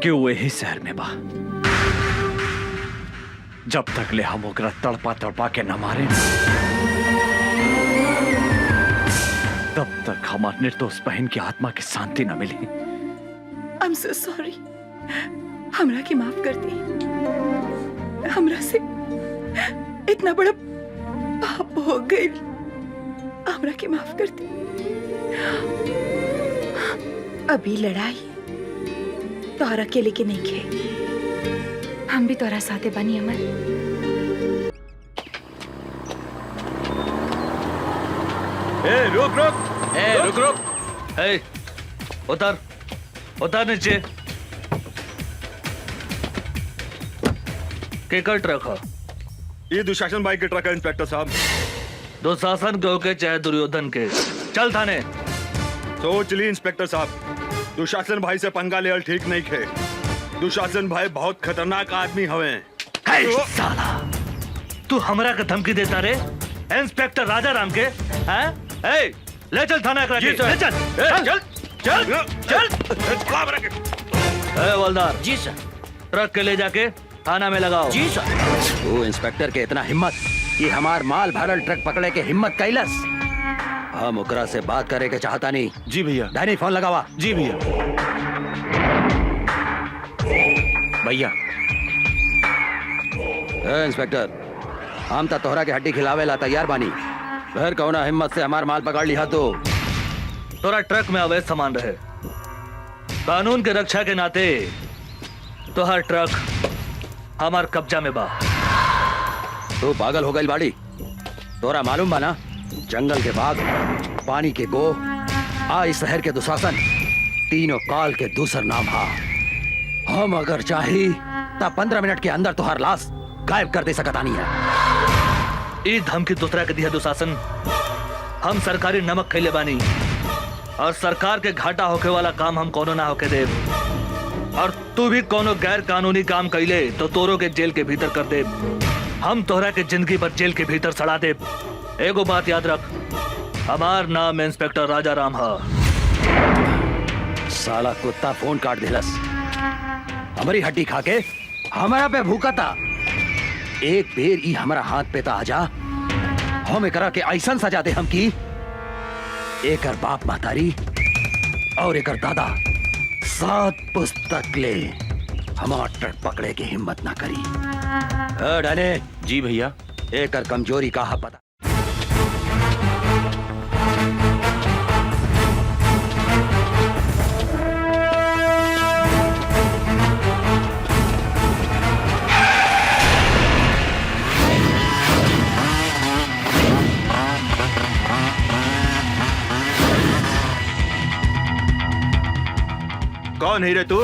कि वो यही शहर में बा। जब तक ले हम ओकरा तड़पा तड़पा के न मारे तब तक हमार निर्दोष बहन की आत्मा की शांति न मिली। I'm so sorry। हमरा की माफ कर दी। हमरा से इतना बड़ा पाप हो गई। हमरा की माफ कर दी। अभी लड़ाई तोहरा अकेले के नहीं खे, हम भी तोहरा साथे बनी अमर। रुक रुक रुक। उतर उतर नीचे। केकर ट्रक है? ये दुशासन भाई के ट्रक है इंस्पेक्टर साहब। दुशासन के होके चाहे दुर्योधन के, चल थाने। सोच ली इंस्पेक्टर साहब, दुशासन भाई से पंगा लेवल ठीक नहीं खे। दुशासन भाई बहुत खतरनाक आदमी हवे। साला तू हमरा के धमकी देता रे? इंस्पेक्टर राजा राम के हैं? ले चल थाना करा के। ले चल चल चल चल। हवलदार जी सर। ट्रक के ले जाके थाना में लगाओ। जी सर। वो इंस्पेक्टर के इतना हिम्मत कि हमार माल भरल ट्रक पकड़े के हिम्मत कैलस। हम ओकरा से बात करे के चाहता नहीं। जी भैया। डैनी फोन लगावा। जी भैया। भैया इंस्पेक्टर, हम तो तोहरा के हड्डी खिलावे ला तैयार बानी। फिर कौना हिम्मत से हमार माल पकड़ लिया तो? तोरा ट्रक में अवैध सामान रहे, कानून के रक्षा के नाते तो हर ट्रक हमार कब्जा में बा। तू पागल हो गई बाड़ी? तोरा मालूम बा ना, जंगल के बाघ, पानी के गो, आई शहर के दुशासन, तीनों काल के दूसर नाम हा। हम अगर चाही तब 15 मिनट के अंदर तुहार लाश गायब कर दे सकता नहीं है। ई धमकी दूसरा के दिया दुशासन हम सरकारी नमक खैले बानी और सरकार के घाटा होके वाला काम हम कोनो ना होके दे। और तू भी कोनो गैर कानूनी काम कैले तो तोरो के जेल के भीतर कर दे। हम तोहरा के जिंदगी भर जेल के भीतर सड़ा दे। एगो बात याद रख, हमार नाम इंस्पेक्टर राजा राम है। साला कुत्ता फोन काट दिलस, हमारी हड्डी खा के हमारा पे भूखा था। एक बेर ई हमारा हाथ पे ता आजा, हम एकरा के ऐसन सजा दे हम की एकर बाप महतारी और एकर दादा 7 पुस्तक ले हमार ट्रक पकड़े की हिम्मत ना करी। डाने जी भैया। एकर कमजोरी का है पता। कौन है रे तू?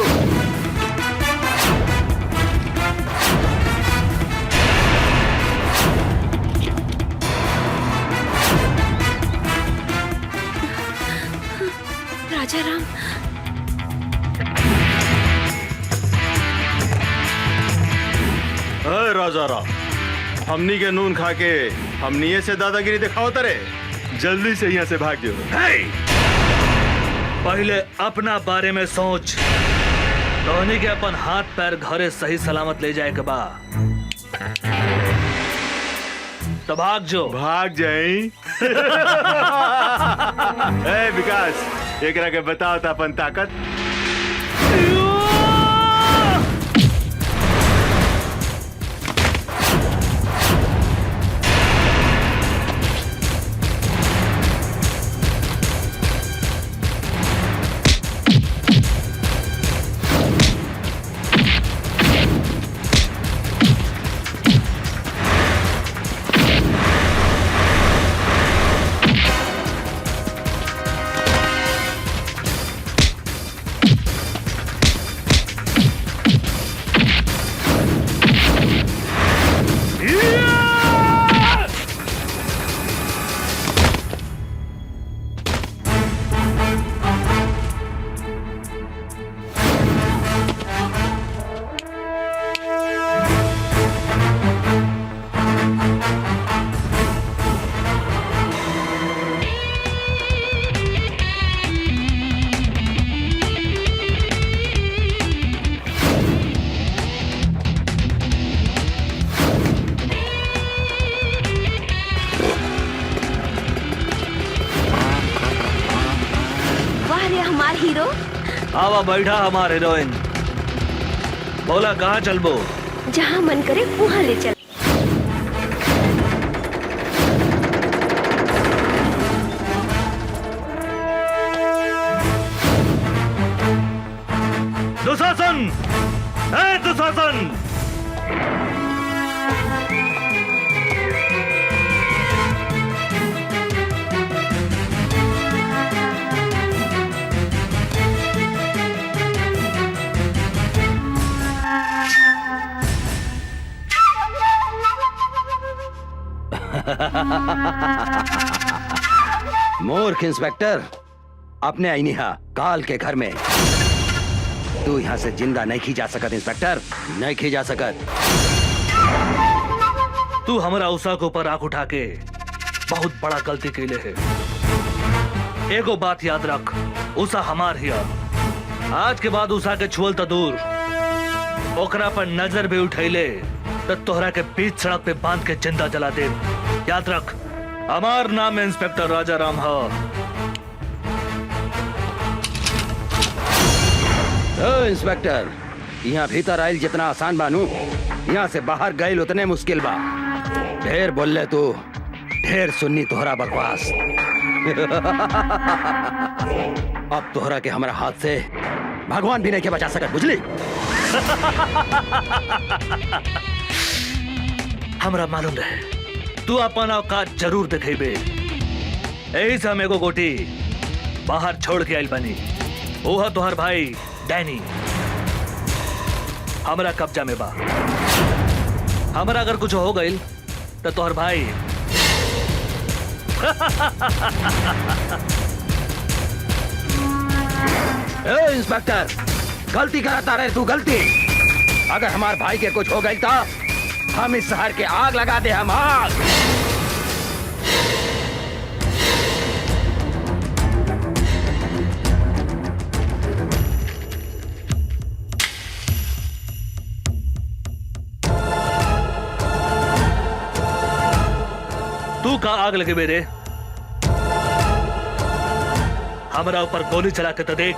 राजा राम, राजा राम, हमनी के नून खा के हमनी से दादागिरी दिखाओ तरे। जल्दी से यहाँ से भाग जाओ। पहले अपना बारे में सोच। धोनी के अपन हाथ पैर घरे सही सलामत ले जाए के बा तो भाग जो। भाग जाई। ए विकास, एकरा के बताओ था अपन ताकत। हीरो आवा बैठा हमारे हीरोइन। बोला कहाँ चलबो? जहाँ मन करे वहाँ ले चल। दुशासन, ए दुशासन! मूर्ख इंस्पेक्टर, अपने आईनिहा काल के घर में तू यहाँ से जिंदा नहीं खी जा सकत। इंस्पेक्टर, नहीं खी जा सकत। तू हमारा उषा के ऊपर आंख उठा के बहुत बड़ा गलती कैले है। एगो बात याद रख, उषा हमार हिया। आज के बाद उषा के छुअल तो दूर, ओकरा पर नजर भी उठैले तो तोहरा के बीच सड़क पे बांध के जिंदा जला दे। याद रख, हमार नाम इंस्पेक्टर राजा राम है। इंस्पेक्टर, यहाँ भीतर आयल जितना आसान बानू, यहाँ से बाहर गए उतने मुश्किल बा। ढेर बोल ले तू, ढेर सुन्नी तोहरा बकवास। अब तोहरा के हमारा हाथ से भगवान भी नहीं के बचा सकत, बुझली? हमरा मालूम रहे तू अपन औकात जरूर दिखेबे। यही से हम एगो गोटी बाहर छोड़ के आइल बनी। ओहा तोहर भाई डैनी हमरा कब्जा में बा। हमरा अगर कुछ हो गइल तो तोहर भाई ए इंस्पेक्टर, गलती करता रहे तू, गलती। अगर हमारे भाई के कुछ हो गई तो हम इस शहर के आग लगा दे, हम आग। तू का आग लगे मेरे? हमारा ऊपर गोली चला के तो देख।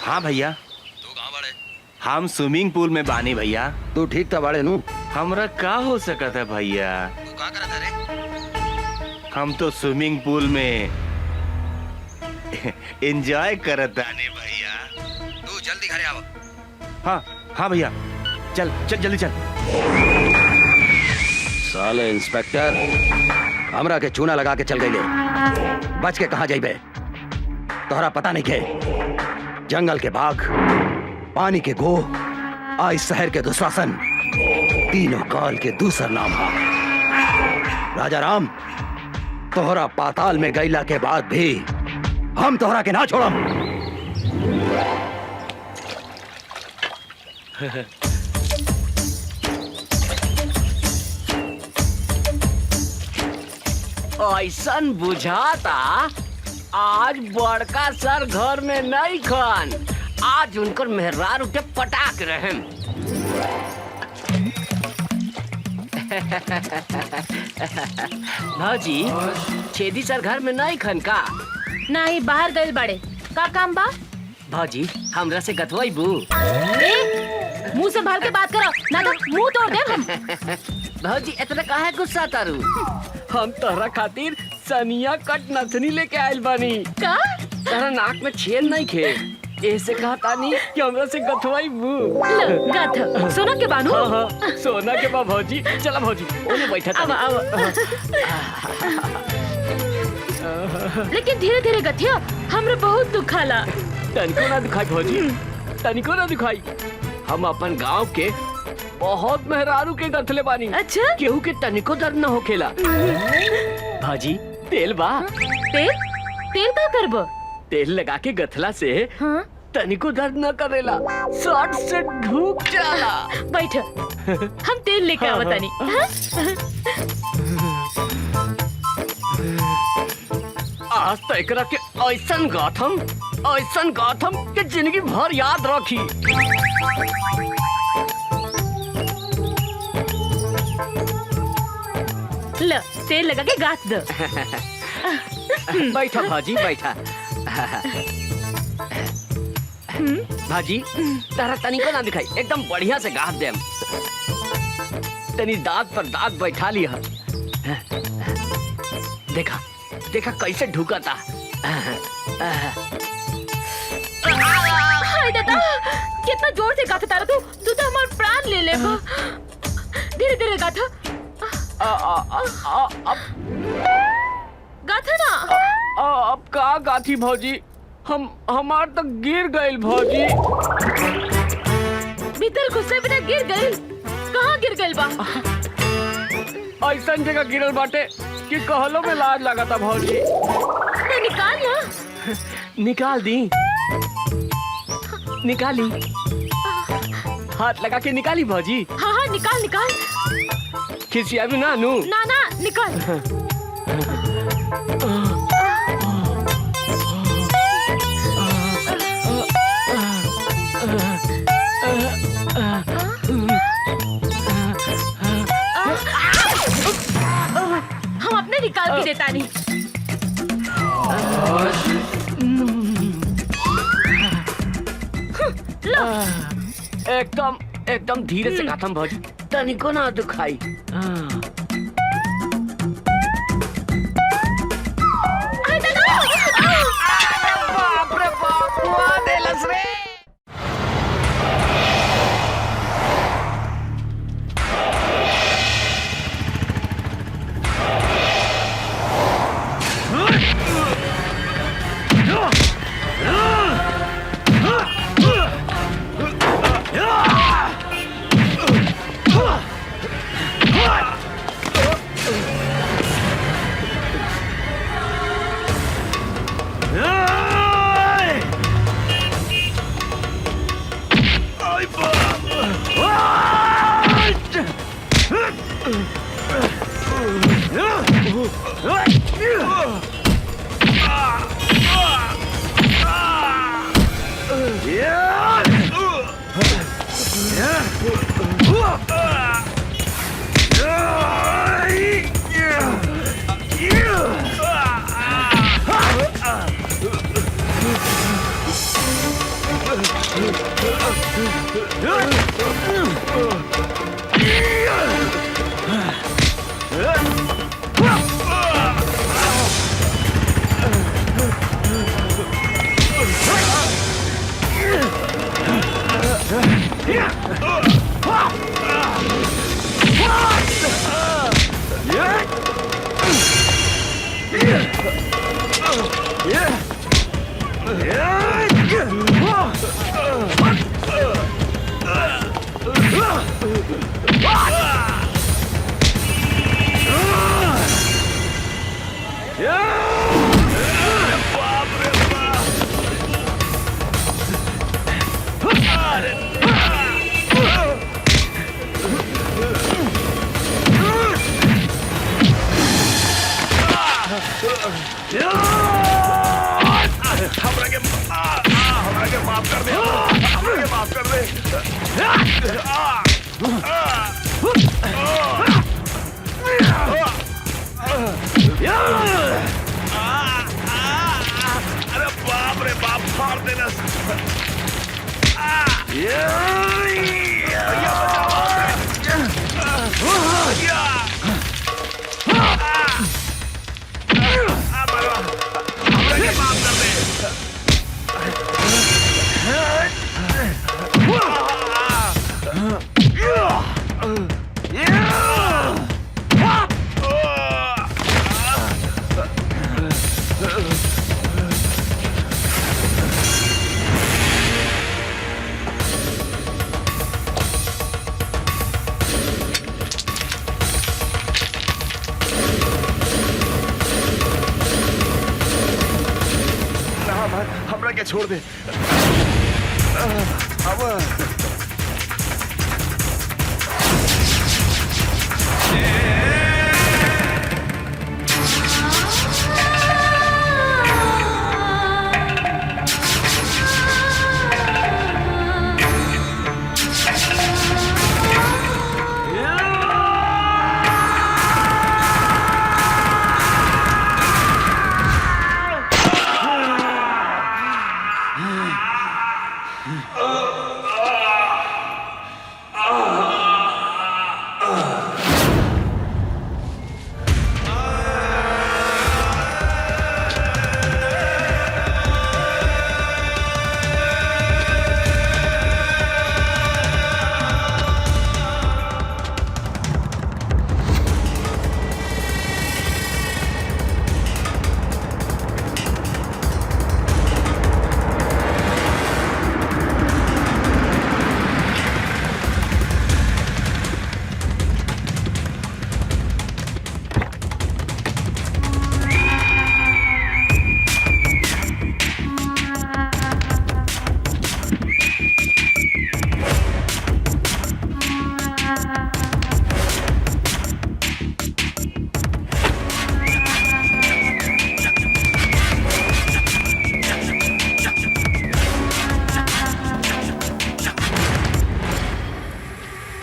हाँ भैया, तू कहाँ बड़े? हम स्विमिंग पूल में बानी भैया। तू ठीक था बड़े नू? हमरा का हो सकता है भैया? तू कहाँ करा था रे? हम तो स्विमिंग पूल में एंजॉय करत आने भैया। तू जल्दी घरे आओ। हाँ हाँ भैया, चल चल जल्दी चल। साले इंस्पेक्टर, हमरा के चूना लगा के चल गई ले। बच के कहाँ जाइबे? तोहरा पता नहीं के जंगल के बाघ, पानी के गो, आ इस शहर के दुशासन, तीनों काल के दूसर नाम है। राजा राम, तोहरा पाताल में गईला के बाद भी हम तोहरा के ना छोड़म। ऐसन बुझाता आज बड़का सर घर में नहीं खान, आज उनकर मेहरार उठे पटाक रहे। भाजी, छेदी सर घर में नहीं खन का? नहीं, बाहर गए बड़े। का काम बा? भाजी, हमरा से गथवाईबू? मुंह संभाल के बात करो, ना तो मुंह तोड़ दे हम। भाजी, इतना काहे गुस्सा तारू? हम तोहरा खातिर सनिया कट नथनी लेके आयल बानी। का? तोहरा नाक में छेद नहीं खे, ऐसे कहा तानी कि हमरा से गथवाईबू। गथ सोना के बानू? हाँ हाँ, सोना के बा भौजी। चला भौजी, ओने बैठा तानी। लेकिन धीरे धीरे गथिया, हमरा बहुत दुखाला। तनिको ना दिखाई भौजी, तनिको ना दिखाई। हम अपन गांव के बहुत मेहरारू के गथले बानी। अच्छा? केहू के तनिको दर्द न होखेला। भाजी, तेल बा? तेल? तेल का करब? तेल लगा के गथला से हाँ? तनिको दर्द न करेला, शॉर्ट से ढूक जाला। बैठ, हम तेल लेके हाँ, आवतानी। आज तो एकरा के ऐसन गाथम के जिंदगी भर याद रखी। ल, तेल लगा के गाथ दो। बैठा भाजी, बैठा। भाजी, तारा तनिको ना दिखाई, एकदम बढ़िया से गाथ देम। तनी दांत पर दांत बैठा लिया। देखा देखा कैसे ढुकाता। हाय दादा, कितना जोर से गाथा तारा तू तो हमारा प्राण ले ले। धीरे धीरे गाथा। गाथा ना। अब का गाथी भौजी, हमार तो गिर गइल भौजी। भीतर घुसे बिना गिर गइल? कहाँ गिर गइल बा? ऐसा जगह गिरल बाटे कि कहलो में लाज लगा था भौजी। तो निकाल ना। निकाल दी, निकाली। हाथ लगा के निकाली भौजी। हाँ हाँ, निकाल निकाल। खिसिया भी ना नू? ना ना, निकाल। हम अपने निकाल के देता नहीं। एकदम एकदम धीरे से गाथम भौजी, तनिको ना दुखाई। बाप रे बाप, हुआ देलस रे। हमरा के छोड़ दे। अब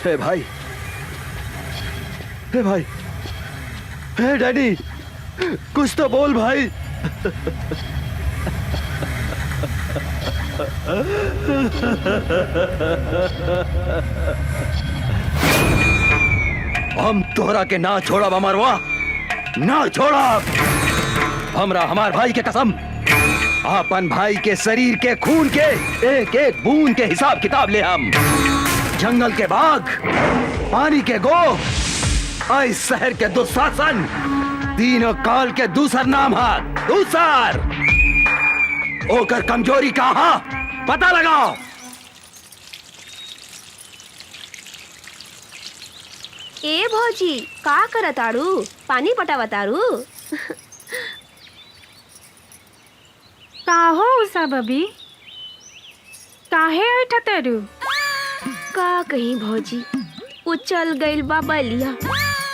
हे भाई, हे भाई, हे डैडी, कुछ तो बोल भाई। हम तोहरा के ना छोड़ा अमरवा, ना छोड़ा। हमरा हमार भाई के कसम, अपन भाई के शरीर के खून के एक एक बूंद के हिसाब किताब ले हम। जंगल के बाघ, पानी के गो, इस शहर के दुशासन, तीनों काल के दूसर नाम है दूसर। ओकर कमजोरी कहाँ पता लगाओ। ए भौजी का करताड़ू? पानी पटावताड़ू? का हो उषा बबी, काहे ऐठतरू? का कहीं भौजी, वो चल गइल बा बलिया,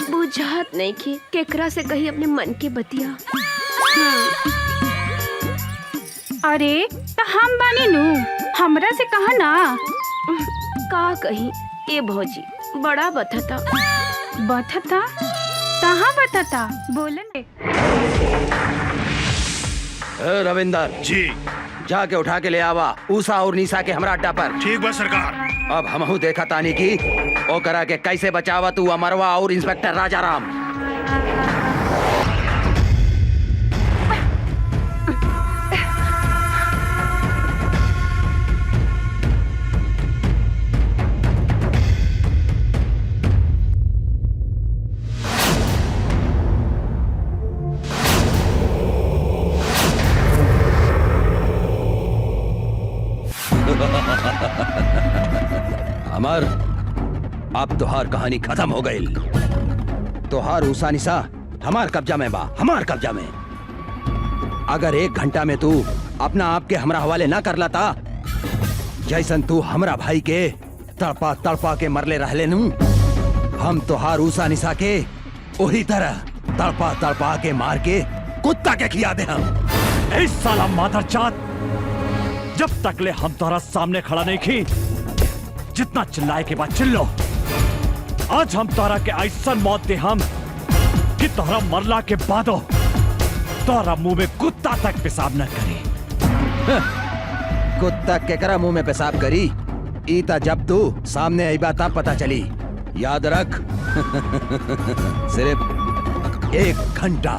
बुझात नहीं कि केकरा से कही अपने मन के बतिया। अरे तो हम बानी नू, हमरा से कहा ना। का कहीं ए भौजी बड़ा बथता। बथता? कहाँ बथता? बोले रविंदर जी, जाके उठा के ले आवा उषा और निशा के हमरा अड्डा पर। ठीक बा सरकार। अब हमहू देखा तानी की ओ करा के कैसे बचावा तू अमरवा और इंस्पेक्टर राजाराम। अमर, अब तोहार कहानी खत्म हो गई। तोहार उषा निशा हमार कब्जा में बा, हमार कब्जा में। अगर 1 घंटा में तू अपना आप के हमरा हवाले ना कर लाता, जैसन तू हमरा भाई के तड़पा तड़पा के मरले रहले नू, हम तोहार उषा निशा के वही तरह तड़पा तड़पा के मार के कुत्ता के खिया दे हम। इस साला मादरजात, जब तक ले हम तोहरा सामने खड़ा नहीं की, जितना चिल्लाए के बाद चिल्लो। आज हम तोहरा के ऐसा मौत दे हम कि तोहरा मरला के बादो तोहरा मुंह में कुत्ता तक पेशाब न करी। कुत्ता केकरा मुंह में पेशाब करी? ईता जब तू सामने आई बात पता चली। याद रख सिर्फ 1 घंटा।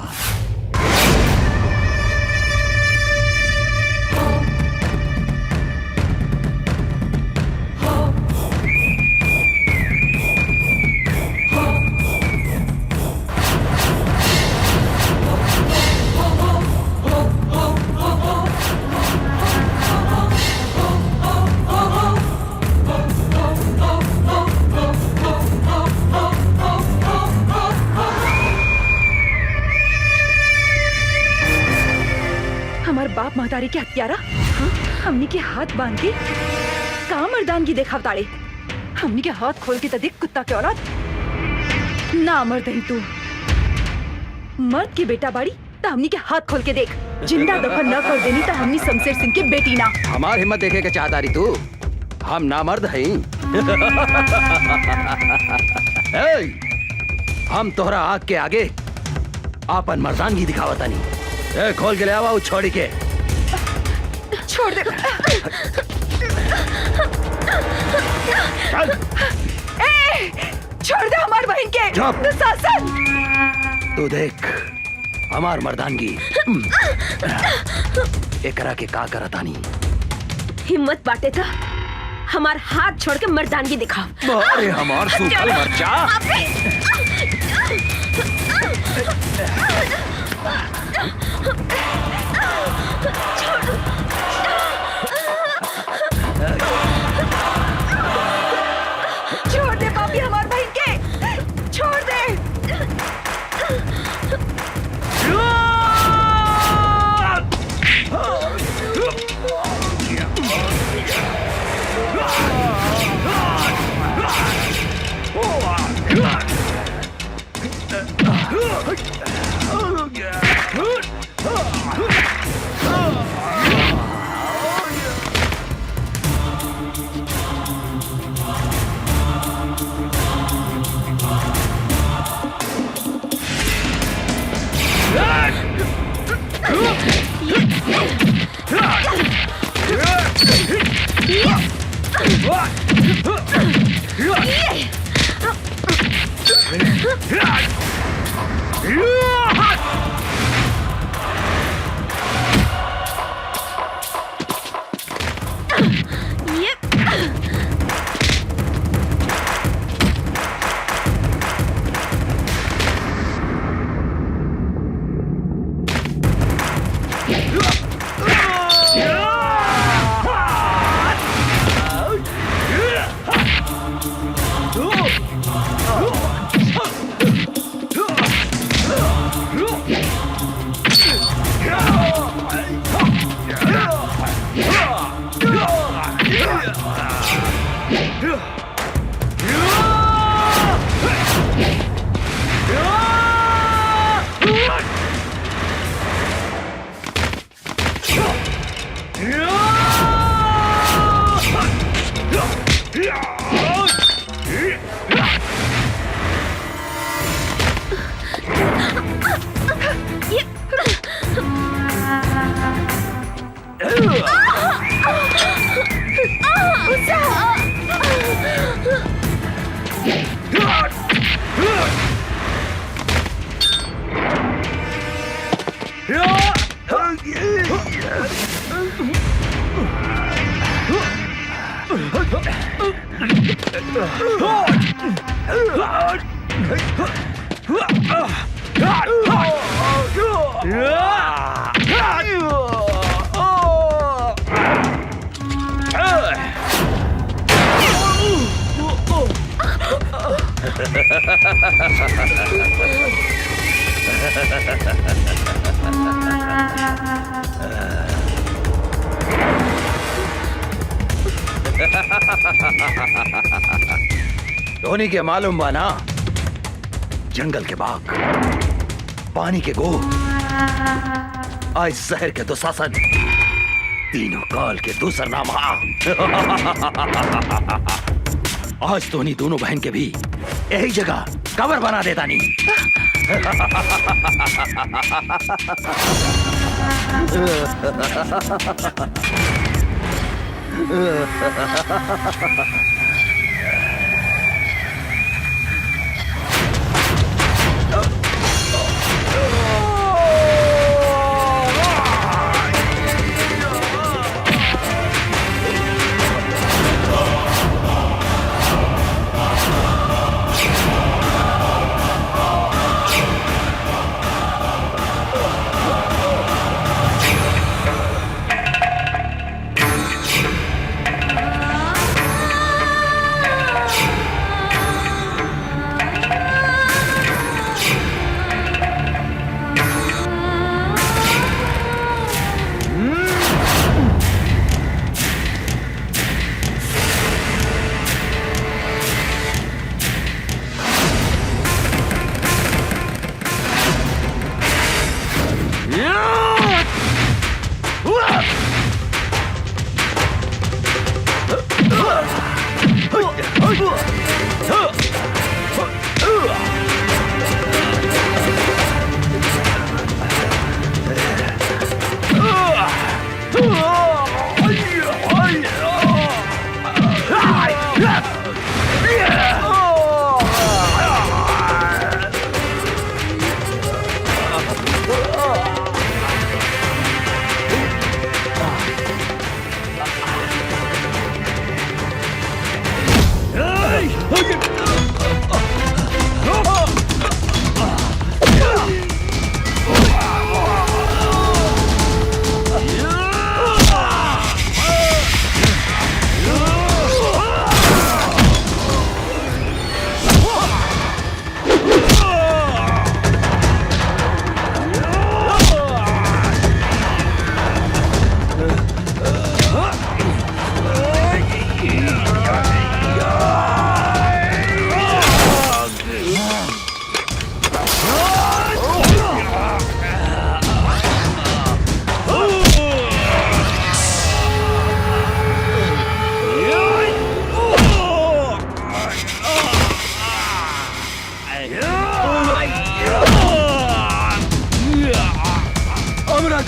बाप महतारी के हत्यारा हमनी के हाथ बांध के का मर्दानगी देखा ताड़े। हमनी के हाथ खोल के देख कुत्ता के औलाद ना मर्द ही तू। मर्द की बेटा बाड़ी तो हमनी के हाथ खोल के देख। जिंदा दफन न कर देनी तो हमनी शमशेर सिंह के बेटी ना। हमार हिम्मत देखे के चाहता रही तू? हम ना मर्द हैं। हम तोहरा आग के आगे आपन मर्दानगी दिखावता नहीं। खोल के ले आवा छोड़ी के। छोड़ दे। छोड़ दे हमार बहन के। दुशासन, तू देख हमार मर्दानगी एकरा के का करतानी। हिम्मत बाटे था हमार हाथ छोड़ के मर्दानगी दिखाओ। अरे हमार सूखल मरचा। छोड़ दे पापी हमार बहन के। छोड़ दे। धोनी के मालूम बा ना, जंगल के बाघ, पानी के गो, आज शहर के दुशासन, तीनों काल के दूसर नाम हा। आज धोनी दोनों बहन के भी यही जगह कवर बना देता नहीं।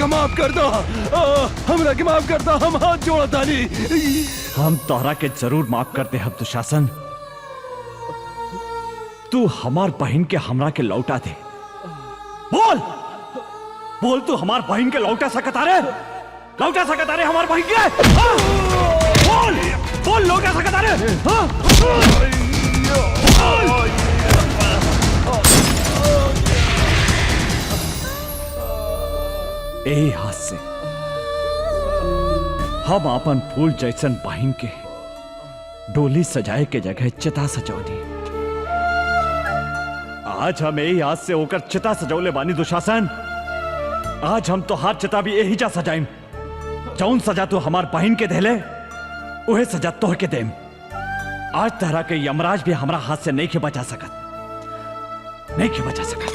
माफ कर दो, हमरा के माफ कर दो, हम हाथ जोड़ा तानी। हम तोहरा के जरूर माफ करते हैं दुशासन। तू हमार बहन के हमरा के लौटा दे। बोल बोल, तू हमार बहन के लौटा सकता रे? लौटा सकता रे हमार बहन के? हाँ? बोल बोल, लौटा सकता रे? हाँ? यही हाथ से हम अपन फूल जैसन बहन के डोली सजाए के जगह चिता सजौली। आज हम यही हाथ से होकर चिता सजौले बानी दुशासन। आज हम तो हाथ चिता भी यही जा सजाइम। जौन सजा तू हमार बहन के देले उहे सजा तोह के देम। आज तरह के यमराज भी हमारा हाथ से नहीं के बचा सकत, नहीं के बचा सकत।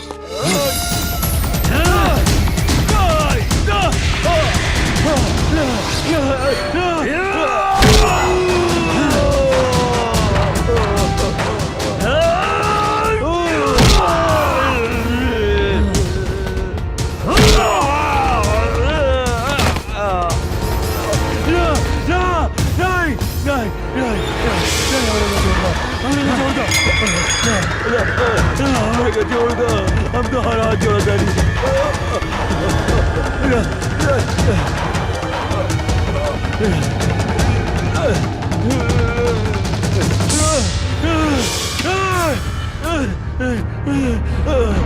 जोड़ दो, हम तो हर हाथ जोड़ दे। हाँ।